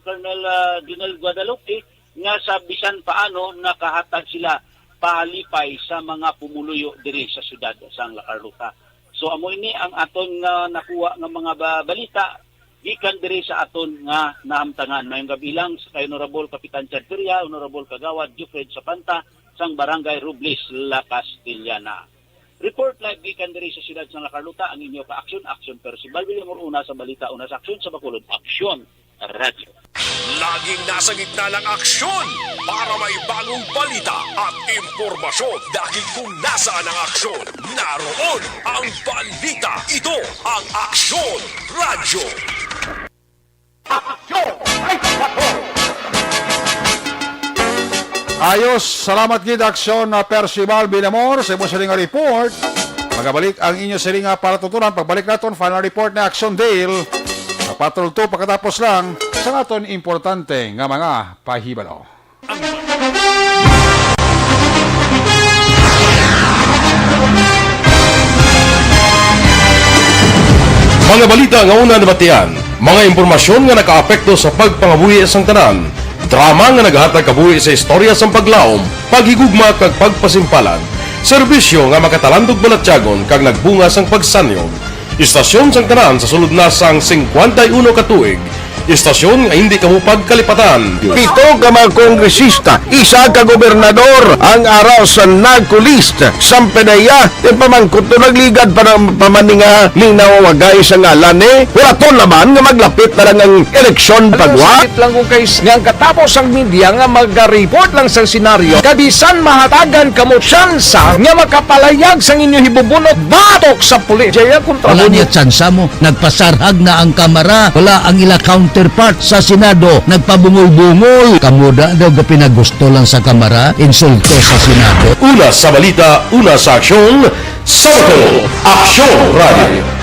Colonel Junel Guadalupe nga sa bisan paano nakahatag sila palipay sa mga pumuluyo diri sa syudad sang La Carlota. So amo ini ang aton nga nakuha nga mga balita gikan diri sa aton nga naamtangan. Mayong gabilang sa Honorable Kapitan Chadperia, Honorable Kagawad Jufred Sapanta sang Barangay Robles, La Castellana. Report live gikan diri sa siyudad sa La Carlota ang inyo ka-aksyon pero si Balbil una sa balita, una sa aksyon sa Bacolod, Aksyon Radio. Laging nasa gitna ng aksyon para may bagong balita at impormasyon dahil kung nasaan ang aksyon, naroon ang balita. Ito ang Aksyon Radio. Ayos, salamat gid aksyon na Percival Binamor sa imong siring report. Magabalik ang inyo siring para tutunan pagbalik naton final report na Action Dale. Sa Patrol 2 pagkatapos lang sa aton importante nga mga pahibalo. Mga balita nga una nabatian, mga impormasyon nga nakaapekto sa pagpangabuhi sang tanan, drama nga naghatag kabuhi sa istorya sang paglaom, paghigugma kag pagpasimpalan, serbisyo nga makatalandog balatyagon kag nagbunga sang pagsanyog, istasyon sang tanan sa sulod na sang 51 ka tuig, istasyon nga hindi kamupag kalipatan. 7 ka mga kongresista, 1 ka gobernador ang araw sa nagkulist Sampedaya di pamangkot to nagligad para pamaninga linaw wagay sa ngalan wala to naman nga maglapit na lang ang eleksyon pagwa. Sakit lang kung guys nga katapos ang media nga mag-report lang sa senaryo kabisan mahatagan kamo tsansa nga makapalayag sang inyo hibubunot batok sa pulis. Jaya kontra wala niya tsansa mo, nagpasarhag na ang kamera, wala ang ila counterpart sa Senado, nagpabungol-bungol. Kamuda daw ga pinagusto lang sa kamera, insulto sa Senado. Una sa balita, una sa aksyon, sa Aksyon Radio.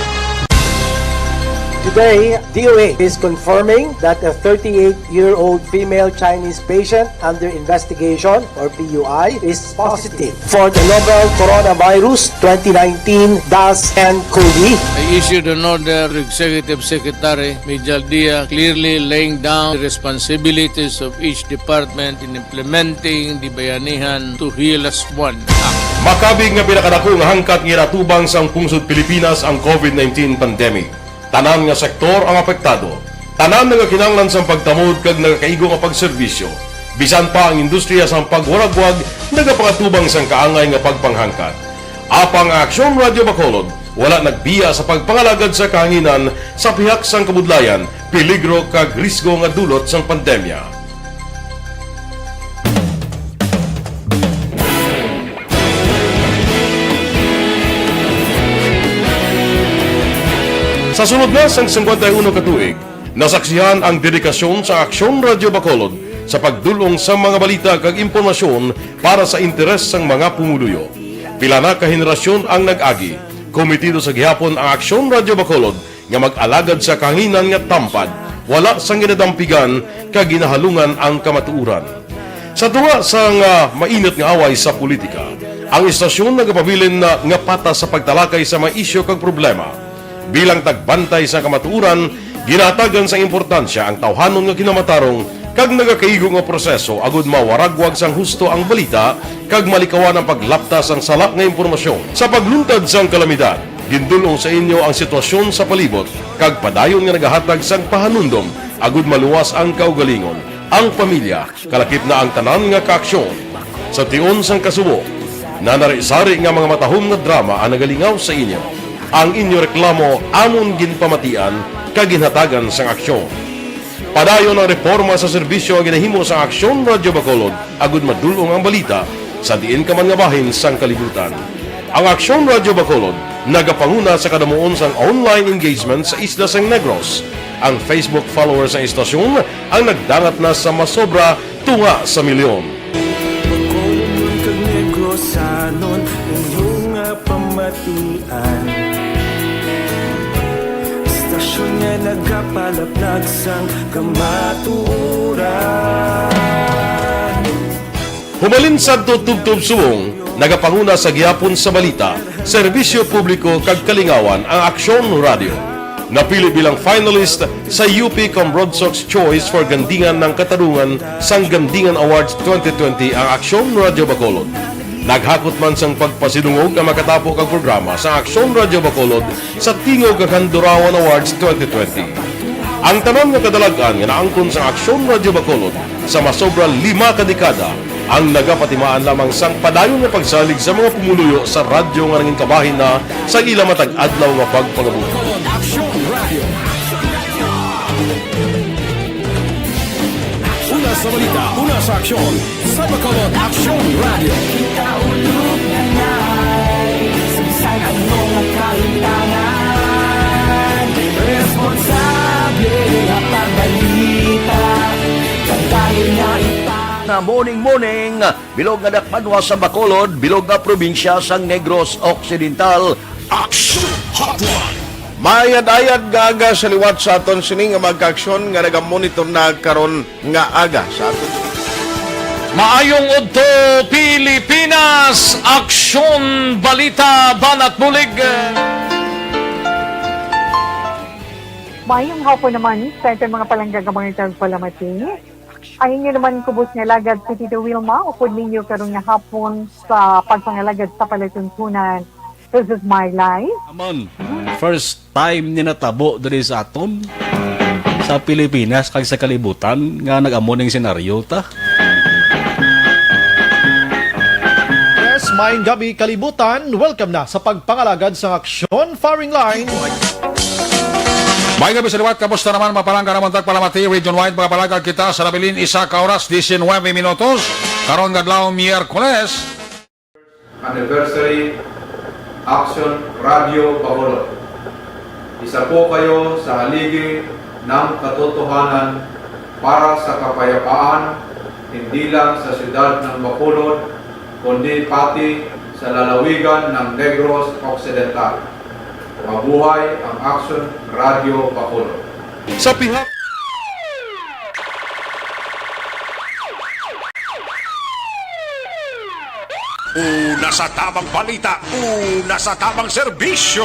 Today, DOA is confirming that a 38-year-old female Chinese patient under investigation, or PUI, is positive for the novel coronavirus 2019-10-CoV. I issued an order to Executive Secretary Major Dia clearly laying down the responsibilities of each department in implementing the Bayanihan to Heal as One Act. Makabig nga pinakadako nga hangkat nga natubang sang pungsod Pilipinas ang COVID-19 pandemic. Tanan nga sektor ang apektado. Tanan nga kinahanglan sang pagtamod kag nagakaigo nga pagserbisyo. Bisan pa ang industriya sang pagwaragwag nagapakatubang sang kaangay nga pagpanghangkat. Apang Aksyon Radio Bacolod, wala nagbiya sa pagpangalagad sa kahanginan sa pihak sang kabudlayan, peligro kag risgo nga dulot sang pandemya. Sa sunod na sang 51 katuig, nasaksihan ang dedikasyon sa Aksyon Radyo Bacolod sa pagdulong sa mga balita kag impormasyon para sa interes sang mga pumuluyo. Pila na ka henerasyon ang nag-agi, komitido sa gihapon ang Aksyon Radyo Bacolod nga mag-alagad sa kahanginan nga tampad, wala sang ginadampigan kag ginahalungan ang kamatuuran. Sa tunga sang mainit nga away sa politika, ang istasyon nagapabilin na nga patas sa pagtalakay sa mga isyu kag problema. Bilang tagbantay sa kamatuuran, ginatagan sa importansya ang tawhanon nga kinamatarong kag nagakaigo nga proseso agud mawaragwag sang husto ang balita kag malikawan ang paglaptas ang salak nga impormasyon. Sa pagluntad sang kalamidad, gindulong sa inyo ang sitwasyon sa palibot kag padayon nga nagahatag sang pahanundom agud maluwas ang kaugalingon, ang pamilya, kalakip na ang tanan nga kaaksyon. Sa tion sang kasubo, nanari-sari nga mga matahom nga drama ang nagalingaw sa inyo. Ang inyo reklamo amon ginpamatian kag ginhatagan sang aksyon. Padayon ang reforma sa serbisyo ang ginahimo sa Aksyon Radyo Bacolod agud madulong ang balita sa diin ka man nga bahin sang kalibutan. Ang Aksyon Radyo Bacolod nagapanguna sa kadamuon sang online engagement sa isla sang Negros. Ang Facebook followers sa istasyon ang nagdangat na sa masobra tunga sa milyon. Bacolod kag Negros anon inyong pamatian. Stasyon nga nagapalaplag sang kamaturan. Humalin sa tutubtub subong, nagapanguna sa gihapon sa balita, serbisyo publiko kag kalingawan ang Aksyon Radio. Napili bilang finalist sa UP Broadsox Choice for Gandingan ng Katarungan sang Gandingan Awards 2020 ang Aksyon Radio Bacolod. Naghakot man sang pagpasidungog ang makatapo kang programa sa Aksyon Radio Bacolod sa Tingog kag Handurawan Awards 2020. Ang tanan nga kadalagan nga naangkon sa Aksyon Radio Bacolod sa masobra 5 ka dekada ang nagapatimaan lamang sang padayon nga pagsalig sa mga pumuluyo sa radyo nga nangin kabahin na sa ila matag adlaw nga pagpangabuhi. Una sa balita, una sa aksyon, sa Bacolod Aksyon Radio. Kaulog na na'y sagsag ang mga kalintangan. Responsable at pagbalita, kantayin na na morning, bilog nga dakpanwa sa Bacolod, bilog nga probinsya sang Negros Occidental. Action Hotline! Mayad-ayad nga aga sa liwat sa aton sining nga magkaaksyon nga nagamonitor na karon nga aga sa aton. Maayong udto Pilipinas, Aksyon Balita Banat Bulig. Mayong hapon naman sa itong mga palanggagamang itang palamati. Ang inyo naman kubos nga lagad sa Tito Wilma, upod ninyo karong nga hapon sa pagpangalagad sa palatuntunan. This is my life. Amon, first time ni natabo diri sa aton sa Pilipinas kag sa kalibutan nga nag-amo ning senaryo ta. Yes, maayong gabi kalibutan. Welcome na sa pagpangalagad sa Aksyon Firing Line. May gabi sa liwat, kamusta naman mapalangga naman tagpalamati, region-wide mga palagag kita sa Labilin, 1 oras, 19 minutos, karon gadlaw Miyerkules. Anniversary Aksyon Radio Bacolod. Isa po kayo sa haligi ng katotohanan para sa kapayapaan, hindi lang sa siyudad ng Bacolod, kundi pati sa lalawigan ng Negros Occidental. Mabuhay ang Aksyon Radio Bacolod. Sa pihak Una sa tamang balita, una sa tamang serbisyo.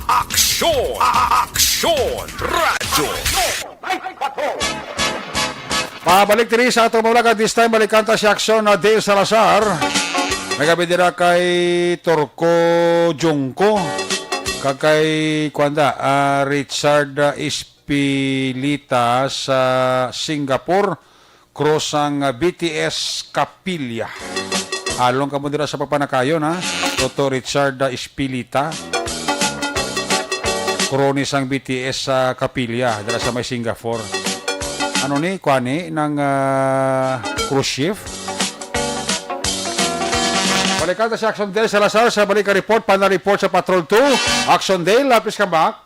Aksyon! Aksyon! Radyo! Pabalik diri sa atong mga this time balikanta si Aksyon na Dale Salazar. Nagabi dira kay Torco Jungko, kay Richard Espilita sa Singapore, cross ang BTS Kapilya. Along ka mo dira sa papanakayon ha, Toto Richard Espilita. Kronis ang BTS sa Kapilya, dala sa may Singapore. Ano ni, kwani, ng cruise ship? Balikan sa Action Dale Salazar sa balik report, report sa Patrol 2. Action Dale, lapis ka back.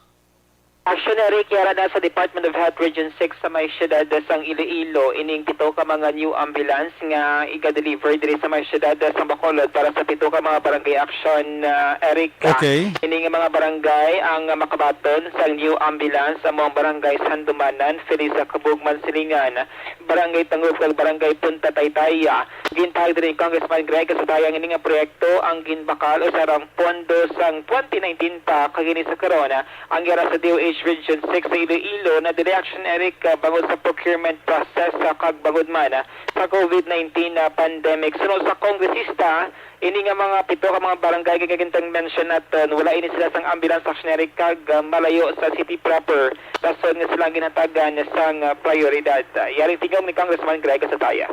Action Eric, yara na sa Department of Health Region 6 sa may syudad sang Iloilo, ining 7 ka mga new ambulance nga iga-deliver diri sa may syudad sang Bacolod para sa 7 ka mga barangay action, Eric. Okay. Ining mga barangay ang makabaton sa new ambulance sa mga barangay Sandumanan, Felisa, Kabugman, Silingan, Barangay Tangub, Barangay Punta Taytaya. Gintahag diri Congressman Greg sa tayang ining proyekto ang ginbakal o sarang pondo sang 2019 pa kagini sa corona ang yara sa DOH Region 6 sa Iloilo na direction Eric bangod sa procurement process sa kagbangod man sa COVID-19 pandemic. Sunod sa kongresista, ini nga mga 7 ka mga barangay kagintang mention natin, wala ini sila sang ambulance action Eric kag malayo sa city proper. Rason nga silang ginatagan sang prioridad. Yari tingog ni Congressman Greg sa taya.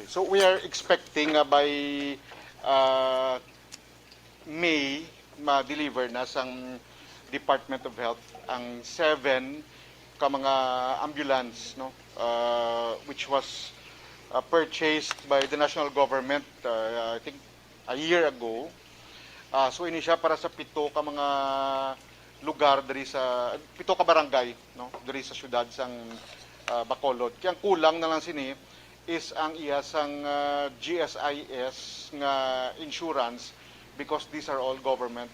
So we are expecting by May ma-deliver na sang Department of Health ang 7 ka mga ambulance, no, which was purchased by the national government I think a year ago. So ini siya para sa 7 ka mga lugar diri sa 7 ka barangay, no, diri sa syudad sang Bacolod. Kaya ang kulang na lang sini is ang iyasang GSIS nga insurance, because these are all government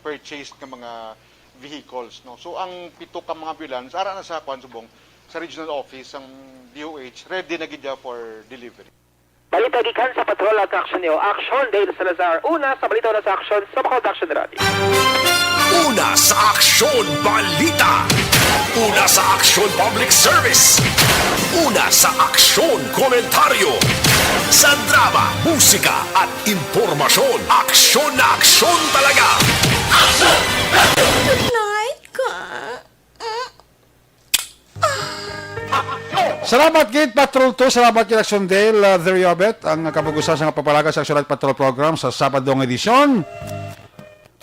purchased ng mga vehicles, no. So ang 7 ka mga ambulance ara na sa subong sa regional office ang DOH, ready na gid for delivery. Balita gikan sa Patrol at Action Neo. Action Dale Salazar. Una sa balita na sa Action sa Bacolod Action Radio. Una sa Aksyon Balita. Una sa Aksyon Public Service. Una sa Aksyon Komentaryo. Sa drama, musika at impormasyon. Aksyon na aksyon talaga. Aksyon! Night ka. Salamat gid Patrol 2, salamat gid Action Dale. There you have it, ang kapugusan sa papalaga sa Action at Patrol program sa Sabadong edisyon.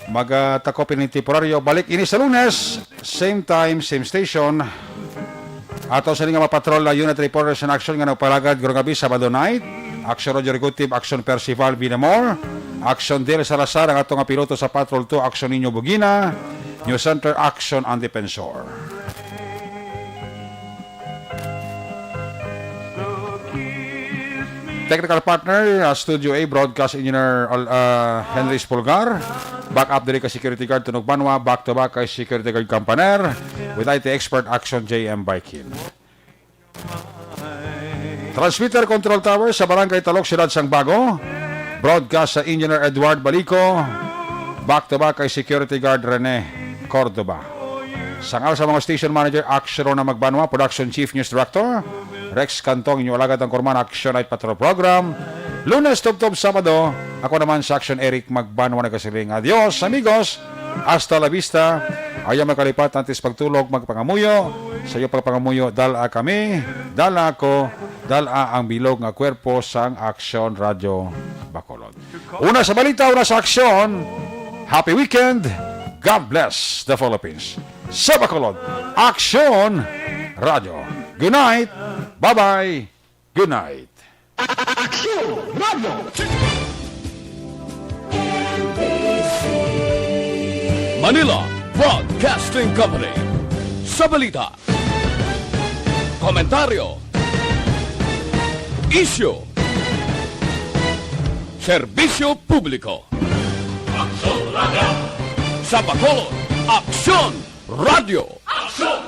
Magtakopin ni temporaryo, balik ini sa Lunes, same time, same station. Ato sa nga mapatrol unit reporters in action nga nagpalagad gurong gabi Sabado night. Action Radio Executive, Action Percival Binamor, Action Dale Salazar ang atong piloto sa Patrol 2, Action Niño Bugina, News Center Action ang Defensor. Technical partner, Studio A, Broadcast Engineer Henry Spulgar. Back up diri ka Security Guard Tunog Banwa, back to back kay Security Guard Campaner with IT Expert Action JM Baikin. Transmitter Control Tower sa Barangay Talok, Siyudad Sangbago. Broadcast sa Engineer Edward Balico. Back to back kay Security Guard Rene Cordoba. Sangal sa mga Station Manager, Action na Magbanwa, Production Chief News Director Rex Cantong, inyong alagad ang Kurman Action Night Patrol Program. Lunes, Tub-Tub, Sabado. Ako naman sa Action Eric Magbanwa na kasiling. Adios, amigos. Hasta la vista. Ayaw makalipat antes pagtulog, magpangamuyo. Sa iyo pagpangamuyo, dala kami, dala ako, dala ang bilog nga kwerpo sang Action Radio Bacolod. Una sa balita, una sa aksyon. Happy weekend. God bless the Philippines. Sa Bacolod, Action Radio. Good night. Bye-bye. Good night. Action Radio. Manila Broadcasting Company. Sa balita, komentaryo, issue, serbisyo publiko. Aksyon Radio. Sa Bacolod, Aksyon Radio. Aksyon!